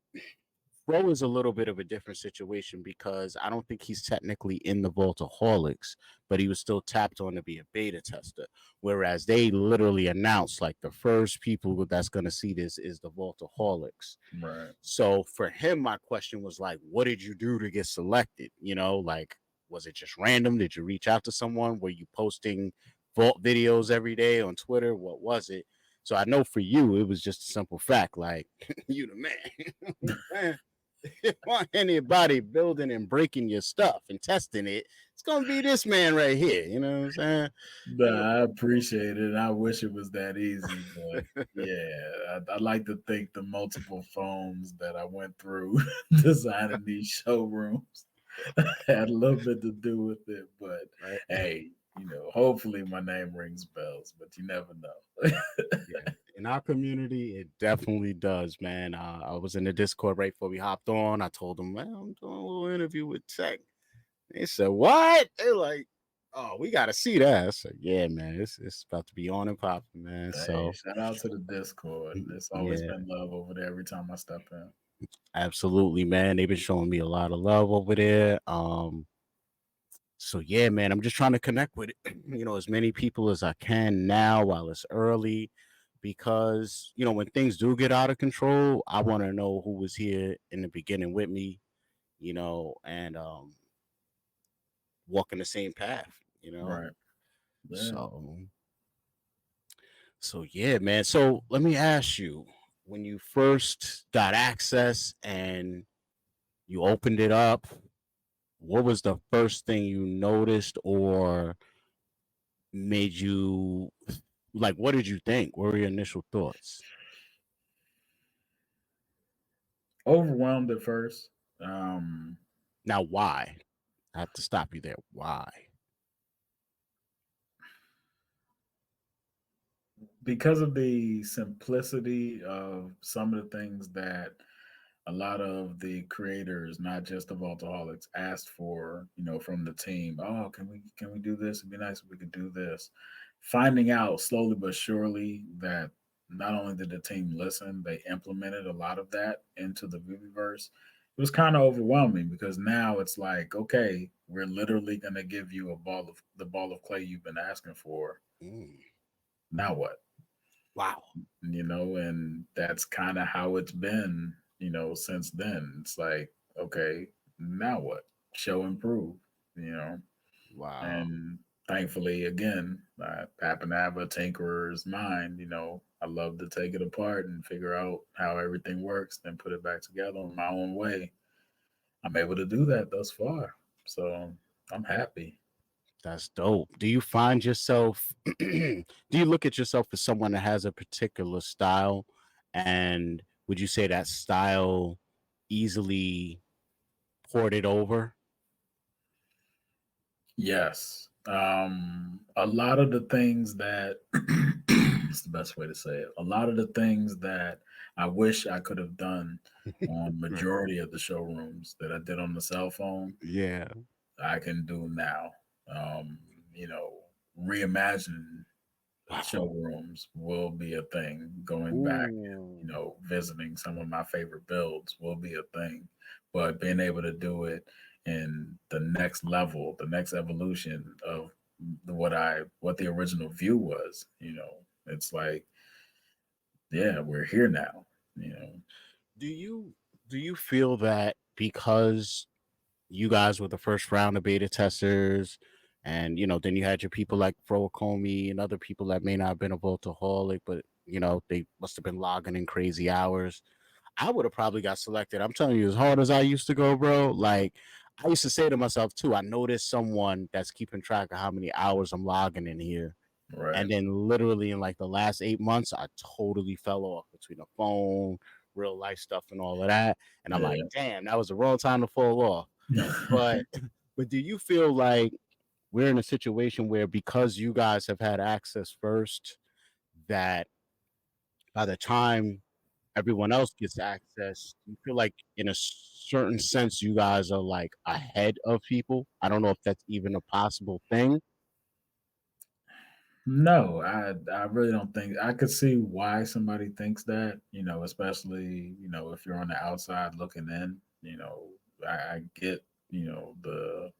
Fro is a little bit of a different situation because I don't think he's technically in the Vaultaholics, but he was still tapped on to be a beta tester. Whereas they literally announced like the first people that's going to see this is the Vaultaholics. Right. So for him, my question was like, what did you do to get selected? You know, like, was it just random? Did you reach out to someone? Were you posting vault videos every day on Twitter? What was it? So I know for you, it was just a simple fact, like you the man. If want anybody building and breaking your stuff and testing it, it's gonna be this man right here. You know what I'm saying? Nah, I appreciate it. I wish it was that easy, but yeah, I like to think the multiple phones that I went through designing these showrooms had a little bit to do with it. But Right. hey, hopefully my name rings bells, but you never know. Yeah. In our community, it definitely does, man. I was in the Discord right before we hopped on. I told them, man, I'm doing a little interview with Tech. They said, what? They're like, oh, we got to see that. I said, yeah, man, it's about to be on and popping, man. Hey, So, shout out to the Discord. It's always yeah, been love over there every time I step in. absolutely, man. They've been showing me a lot of love over there. So yeah, man, I'm just trying to connect with as many people as I can now while it's early, because when things do get out of control, I want to know who was here in the beginning with me, and walking the same path, you know? Right. Yeah. So, so yeah, man. So let me ask you, when you first got access and you opened it up, what was the first thing you noticed or made you like, what did you think? What were your initial thoughts? Overwhelmed at first. Um, Now, why? I have to stop you there. Why? because of the simplicity of some of the things that a lot of the creators, not just the Vaultaholics, asked for, from the team. Oh, can we do this? It'd be nice if we could do this. Finding out slowly but surely that not only did the team listen, they implemented a lot of that into the Veveverse. It was kind of overwhelming because now it's like, okay, we're literally gonna give you the ball of clay you've been asking for. Mm, Now what? wow. And that's kind of how it's been, since then. It's like, okay, now what? Show and prove, you know. Wow. And thankfully, again, I happen to have a tinkerer's mind. I love to take it apart and figure out how everything works, then put it back together in my own way. I'm able to do that thus far, so I'm happy. That's dope. Do you find yourself do you look at yourself as someone that has a particular style? And would you say that style easily ported over? Yes. A lot of the things that it's the best way to say it. A lot of the things that I wish I could have done on Right. majority of the showrooms that I did on the cell phone, Yeah. I can do now. Um, you know, Reimagine Wow. showrooms will be a thing. Going back Ooh. and, visiting some of my favorite builds will be a thing. But being able to do it in the next level, the next evolution of what the original view was, it's like, yeah, we're here now. Do you feel that because you guys were the first round of beta testers, and then you had your people like Frocomi and other people that may not have been a Voltaholic, but they must have been logging in crazy hours. I would have probably got selected. I'm telling you, as hard as I used to go, bro, like I used to say to myself too, I noticed someone that's keeping track of how many hours I'm logging in here. Right. And then literally in like the last 8 months, I totally fell off between the phone, real life stuff, and all of that. And I'm like, Yeah. damn, that was the wrong time to fall off. But but do you feel like we're in a situation where because you guys have had access first, that by the time everyone else gets access, you feel like in a certain sense you guys are like ahead of people? I don't know if that's even a possible thing. No, I really don't think I could see why somebody thinks that, especially, if you're on the outside looking in, I get, the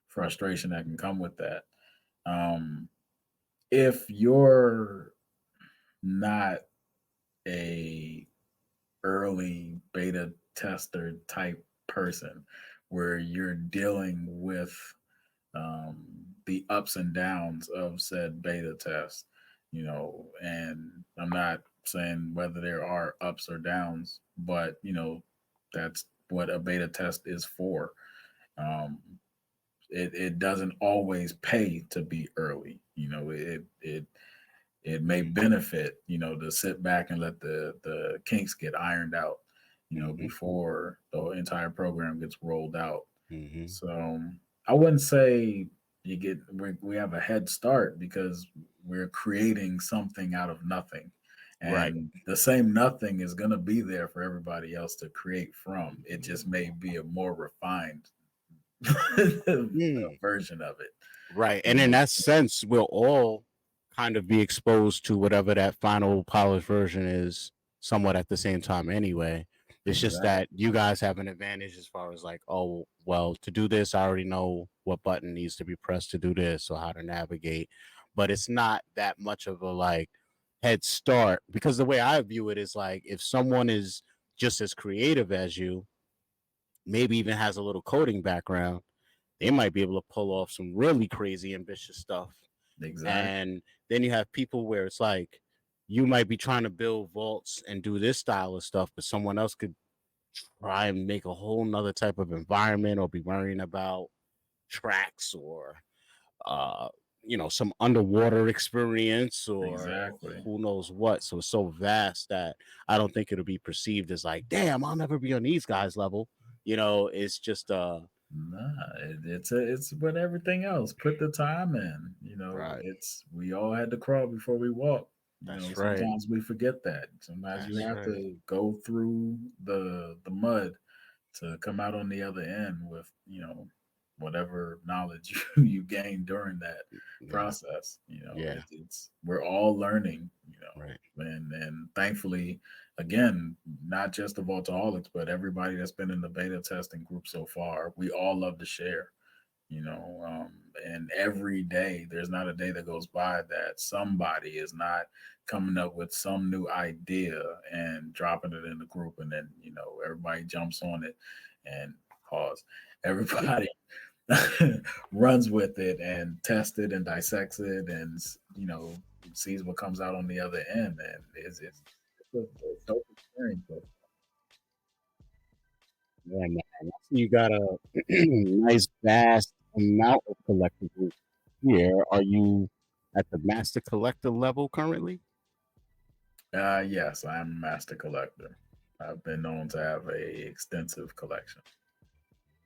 frustration that can come with that. Um, if you're not a early beta tester type person where you're dealing with um, the ups and downs of said beta test, and I'm not saying whether there are ups or downs, but that's what a beta test is for. Um, it doesn't always pay to be early. It may benefit, to sit back and let the kinks get ironed out, Hmm. before the entire program gets rolled out. Hmm. So I wouldn't say we have a head start because we're creating something out of nothing. Right. And the same nothing is going to be there for everybody else to create from. It just may be a more refined Mm. version of it. Right. You And in know? that sense, we'll all kind of be exposed to whatever that final polished version is somewhat at the same time anyway. It's just Exactly. that you guys have an advantage as far as like, oh, well, to do this, I already know what button needs to be pressed to do this or how to navigate. But it's not that much of a like head start because the way I view it is like if someone is just as creative as you, maybe even has a little coding background, they might be able to pull off some really crazy ambitious stuff. Exactly. And then you have people where it's like you might be trying to build vaults and do this style of stuff, but someone else could try and make a whole nother type of environment or be worrying about tracks or uh some underwater experience or Exactly. who knows what. So it's so vast that I don't think it'll be perceived as like, damn, I'll never be on these guys level. It's just Nah, it's with everything else. Put the time in. right. We all had to crawl before we walk. That's right. Sometimes we forget that. Sometimes you That's have right. to go through the mud to come out on the other end with whatever knowledge you gain during that Yeah. process. Yeah. It's we're all learning. Right. And thankfully, again, not just the Vaultaholics, but everybody that's been in the beta testing group so far, we all love to share. And every day, there's not a day that goes by that somebody is not coming up with some new idea and dropping it in the group, and then everybody jumps on it and pause. Everybody runs with it and tests it and dissects it, and sees what comes out on the other end, and it's a dope experience. Yeah, man. I see you got a nice vast amount of collectibles here. Are you at the master collector level currently? Yes, I'm a master collector. I've been known to have a extensive collection.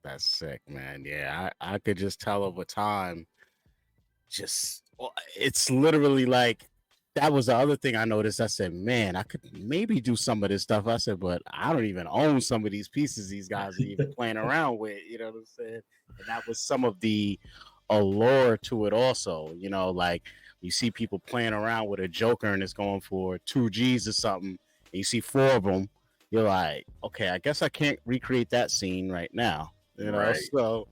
That's sick, man. Yeah, I could just tell over time. It's literally like that was the other thing I noticed. I said, man, I could maybe do some of this stuff. I said, but I don't even own some of these pieces these guys are even playing around with. You know what I'm saying? And that was some of the allure to it also. Like you see people playing around with a Joker and it's going for 2 G's or something, and you see 4 of them. You're like, okay, I guess I can't recreate that scene right now. Right, So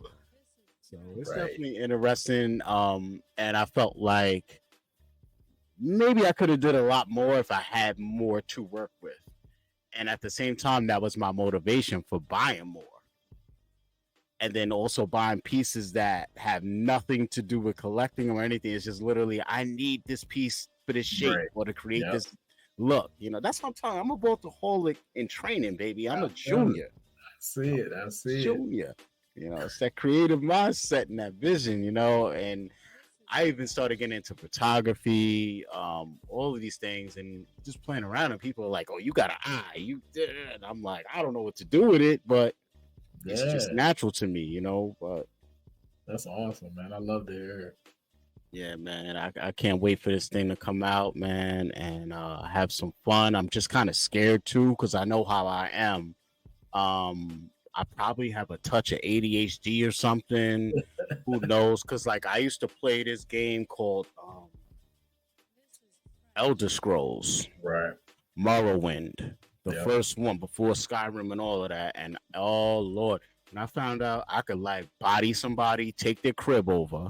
it's right. definitely interesting. And I felt like maybe I could have did a lot more if I had more to work with. And at the same time, that was my motivation for buying more. And then also buying pieces that have nothing to do with collecting or anything. It's just literally, I need this piece for this shape Right. or to create Yep. this look. That's what I'm talking. I'm a Vaultaholic in training, baby. I'm I a feel it. junior. I see it. I see it. Junior. It's that creative mindset and that vision, and I even started getting into photography, all of these things, and just playing around. And people are like, "Oh, you got an eye." And I'm like, I don't know what to do with it, but it's just Yeah, natural to me. But that's awesome, man. I love to hear it. yeah, man, I can't wait for this thing to come out, man, and have some fun. I'm just kind of scared too because I know how I am. I probably have a touch of ADHD or something. Who knows? Because like I used to play this game called Elder Scrolls Right. Morrowind, the Yep. first one before Skyrim and all of that. And oh Lord, when I found out I could like body somebody, take their crib over,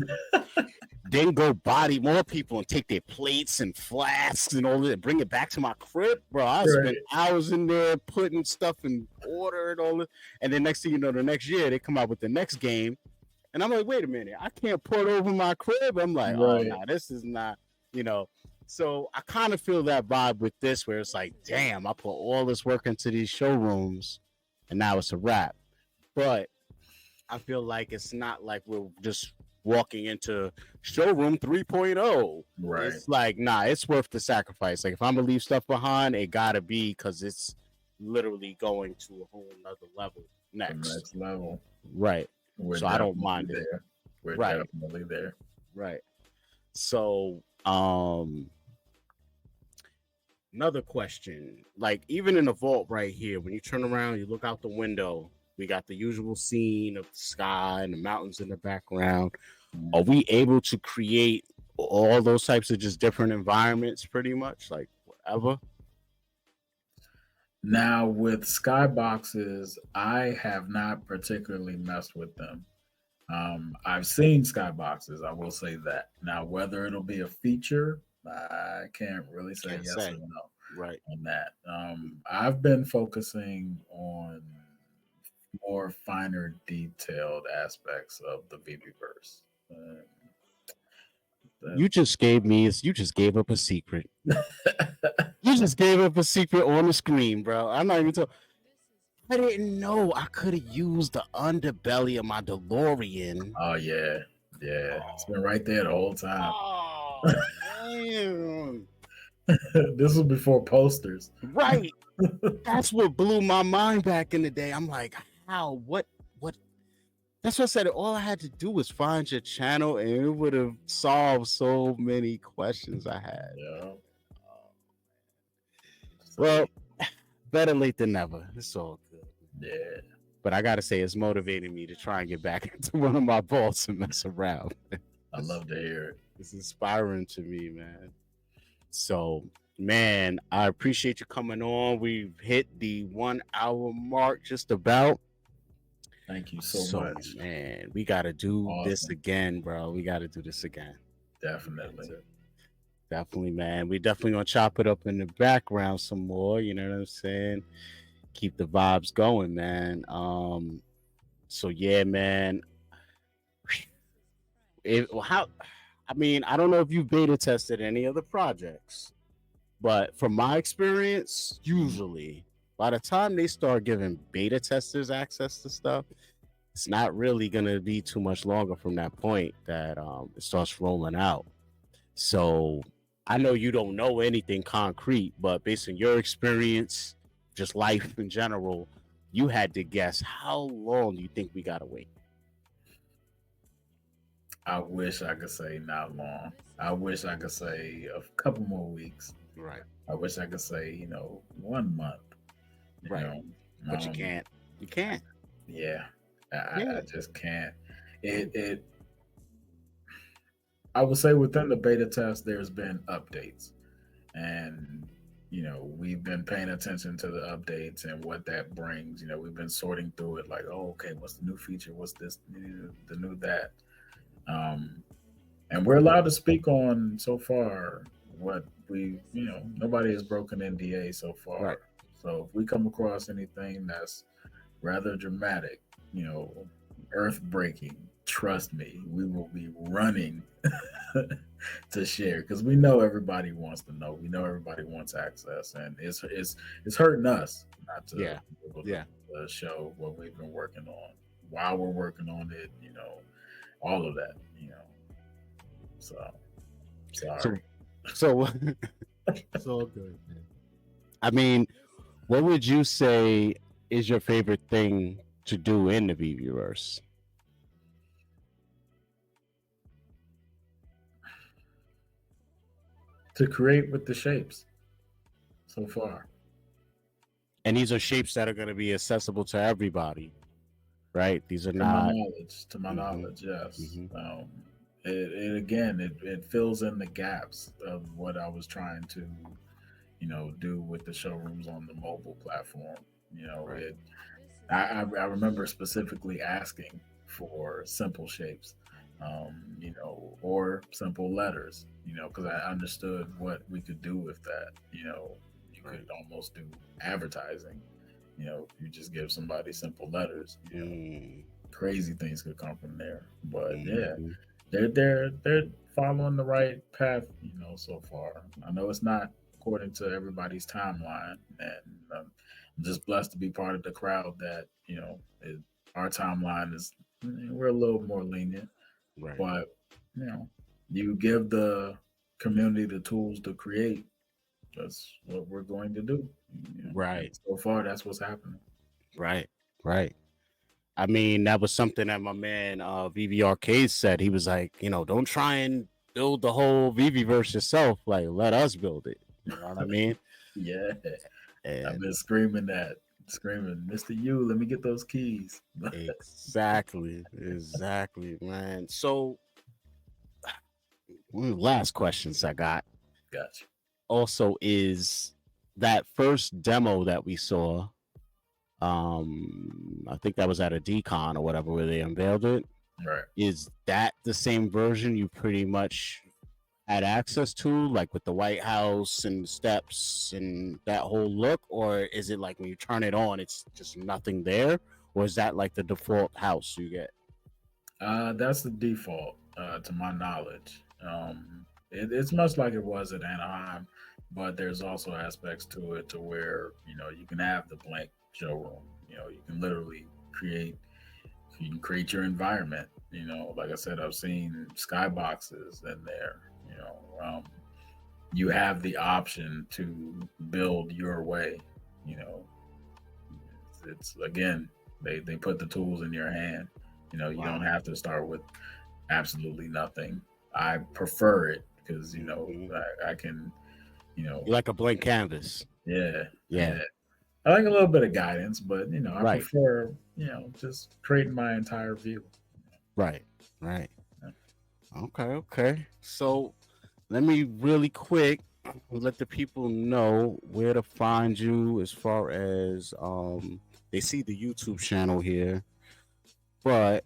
then go body more people and take their plates and flasks and all that, bring it back to my crib, bro. I spent Right. hours in there putting stuff in order and all that. And then next thing you know, the next year they come out with the next game. And I'm like, wait a minute, I can't port over my crib. I'm like, oh no, Right. this is not, you know. So I kind of feel that vibe with this, where it's like, damn, I put all this work into these showrooms, and now it's a wrap. But I feel like it's not like we're just walking into showroom 3.0. Right. It's like, nah, it's worth the sacrifice. Like if I'm gonna leave stuff behind, it gotta be because it's literally going to a whole nother level The next. next level. Right. We're So I don't definitely mind it. there. We're Right. definitely there. Right. So another question. Like even in the vault right here, when you turn around, you look out the window, we got the usual scene of the sky and the mountains in the background. Are we able to create all those types of just different environments pretty much? Like whatever? Now with skyboxes, I have not particularly messed with them. I've seen skyboxes, I will say that. Now whether it'll be a feature, I can't really say Can't yes or say. no Right. on that. I've been focusing on more finer detailed aspects of the Veveverse. You just gave up a secret. You just gave up a secret on the screen, bro. I'm not even talking. I didn't know I could have used the underbelly of my DeLorean. Oh yeah, yeah. It's been right there the whole time. Oh, damn. This was before posters. Right. That's what blew my mind back in the day. I'm like, how? What? That's what I said. All I had to do was find your channel, and it would have solved so many questions I had. Yeah. Well, better late than never. It's all good. Yeah. But I gotta say, it's motivating me to try and get back into one of my vaults and mess around. I love to hear it. It's inspiring to me, man. So, man, I appreciate you coming on. We've hit the 1 hour mark just about. Thank you so much. Man, we got to do this again, bro. We got to do this again. Definitely. Definitely, man. We definitely going to chop it up in the background some more. You know what I'm saying? Keep the vibes going, man. So, yeah, man. I don't know if you beta tested any of the projects, but from my experience, usually by the time they start giving beta testers access to stuff, it's not really going to be too much longer from that point that it starts rolling out. So I know you don't know anything concrete, but based on your experience, just life in general, you had to guess how long do you think we got to wait? I wish I could say not long. I wish I could say a couple more weeks. Right. I wish I could say, 1 month. Right. But you can't. You can't. Yeah. I just can't. I would say within the beta test, there's been updates. And, we've been paying attention to the updates and what that brings. We've been sorting through it like, oh, okay, what's the new feature? What's this, the new that? And we're allowed to speak on so far what we, nobody has broken NDA so far. Right. So if we come across anything that's rather dramatic, earth breaking, trust me, we will be running to share because we know everybody wants to know. We know everybody wants access, and it's hurting us not to be able to show what we've been working on while we're working on it. All of that. So sorry. So it's all good, man. I mean, what would you say is your favorite thing to do in the Veveverse? To create with the shapes so far. And these are shapes that are going to be accessible to everybody, right? These are not... To my knowledge, yes. It fills in the gaps of what I was trying to, do with the showrooms on the mobile platform. Right. I remember specifically asking for simple shapes, or simple letters, because I understood what we could do with that. You could almost do advertising. You just give somebody simple letters. Crazy things could come from there. But they're following the right path. So far. I know it's not according to everybody's timeline, and I'm just blessed to be part of the crowd that our timeline is. We're a little more lenient, right? But you give the community the tools to create. That's what we're going to do. Right. So far, that's what's happening. Right. I mean, that was something that my man VV Arcade said. He was like, don't try and build the whole Veveverse yourself. Like, let us build it. You know what I mean? Yeah. And I've been screaming, Mr. U, let me get those keys. Exactly, man. So, one of the last questions I got. Gotcha. Also, is that first demo that we saw? I think that was at a DCon or whatever where they unveiled it. Right. Is that the same version you pretty much had access to, like with the White House and the steps and that whole look, or is it like when you turn it on, it's just nothing there, or is that like the default house you get? That's the default, to my knowledge. It's much like it was at Anaheim, but there's also aspects to it to where you can have the blank showroom. You can literally create you can create your environment. Like I said, I've seen skyboxes in there. You have the option to build your way. You know, it's again, they put the tools in your hand. You don't Wow. have to start with absolutely nothing. I prefer it because Mhm. I can, you know, You like a blank canvas? yeah, Yeah. yeah. I like a little bit of guidance, but I Right. prefer just creating my entire view. Right. Right. Yeah. Okay. Okay. So let me really quick let the people know where to find you as far as they see the YouTube channel here, but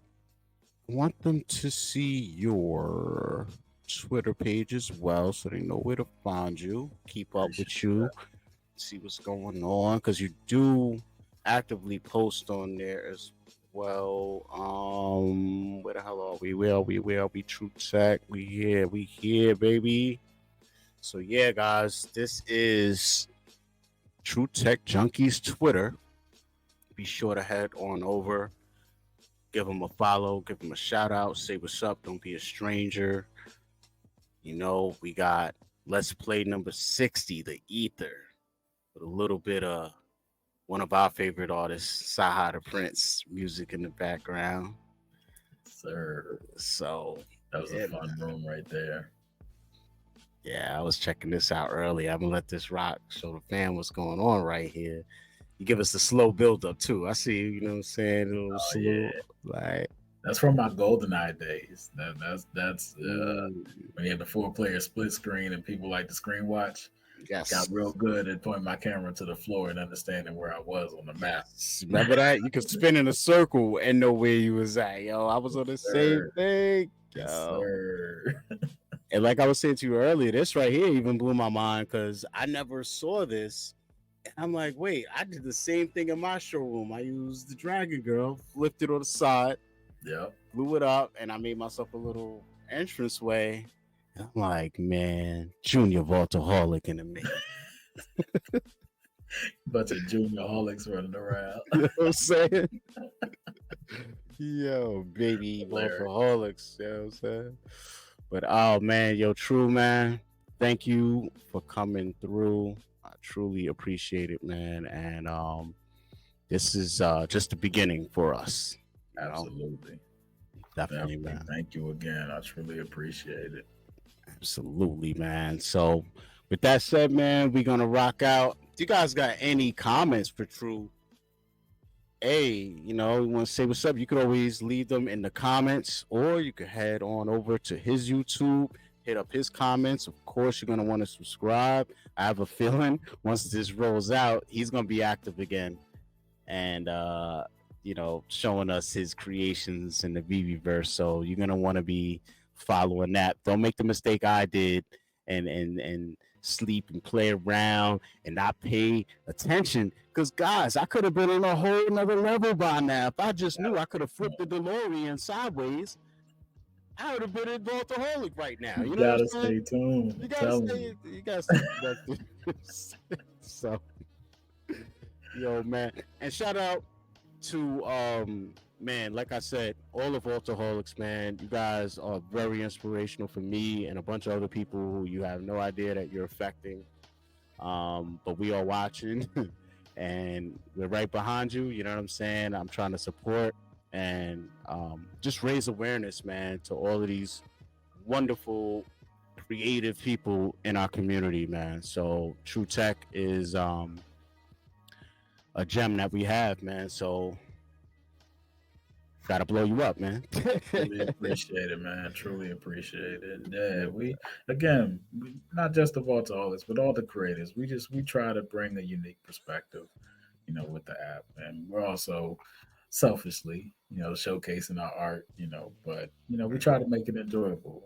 I want them to see your Twitter page as well so they know where to find you, keep up Appreciate with you, see what's going on because you do actively post on there as well. Where the hell are we? Where are we? Where are we? True Tech. We here, baby. So yeah, guys, this is True Tech Junkie's Twitter. Be sure to head on over, give them a follow, give them a shout out, say what's up. Don't be a stranger. We got Let's Play number 60, The Ether, with a little bit of one of our favorite artists, Saha the Prince, music in the background. that, sir. So, That was a yeah, fun room right there. yeah, I was checking this out earlier. I'm gonna let this rock show the fan what's going on right here. You give us the slow build up too. I see you know what I'm saying, a little Oh slow, yeah, like that's from my GoldenEye days. That's mm, when you had the four-player split screen and people like to screen watch. Got yes, real good at pointing my camera to the floor and understanding where I was on the map. yes. Remember that? You could spin in a circle and know where you was at. Yo, I was on the same Sir, thing. yes, Yo. sir. And like I was saying to you earlier, this right here even blew my mind because I never saw this. And I'm like, wait, I did the same thing in my showroom. I used the Dragon Girl, flipped it on the side, Yep. blew it up, and I made myself a little entranceway. And I'm like, man, Junior Vaultaholic in the making. Bunch of junior holics running around. You know what I'm saying? Yo, baby Hilarious. Vaultaholics. You know what I'm saying? But oh man, yo, true man, thank you for coming through. I truly appreciate it, man. And this is just the beginning for us. You know, Absolutely. definitely, Definitely. man. Thank you again. I truly appreciate it. Absolutely, man. So, with that said, man, we're gonna rock out. If you guys got any comments for True, hey, you want to say what's up, you could always leave them in the comments, or you could head on over to his YouTube, hit up his comments. Of course, you're gonna want to subscribe. I have a feeling once this rolls out, he's gonna be active again, and showing us his creations in the Veveverse. So you're gonna want to be following that. Don't make the mistake I did and sleep and play around and not pay attention. Because guys, I could have been on a whole another level by now. If I just knew I could have flipped the DeLorean sideways, I would have been in Voltaholic right now. You You know what gotta I'm saying? stay tuned. You I'm gotta telling you. stay. You gotta stay connected. So, yo, man, and shout out to man, like I said, all of Alcoholics, man, you guys are very inspirational for me and a bunch of other people who you have no idea that you're affecting. But we are watching and we're right behind you. You know what I'm saying? I'm trying to support and just raise awareness, man, to all of these wonderful creative people in our community, man. So True Tech is a gem that we have, man. So gotta blow you up, man. Truly appreciate it, man. Truly appreciate it. Yeah, not just the Vaultaholics, but all the creators. We try to bring a unique perspective, with the app, and we're also selfishly, showcasing our art, but we try to make it enjoyable,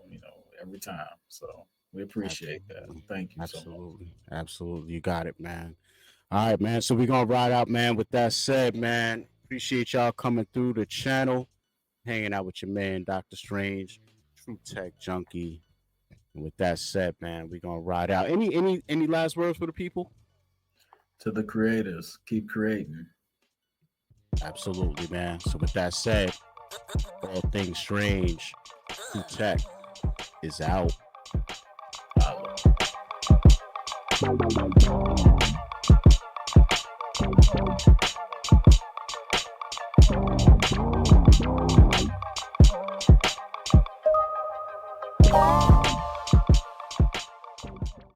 every time. So we appreciate that. Absolutely. Thank you so much. Absolutely. Absolutely. You got it, man. All right, man. So we're gonna ride out, man. With that said, man, Appreciate y'all coming through the channel, hanging out with your man, Dr. Strange, True Tech Junkie. And with that said, man, we're gonna ride out. Any last words for the people? To the creators, keep creating. Absolutely, man. So with that said, all things strange, True Tech is out. Follow.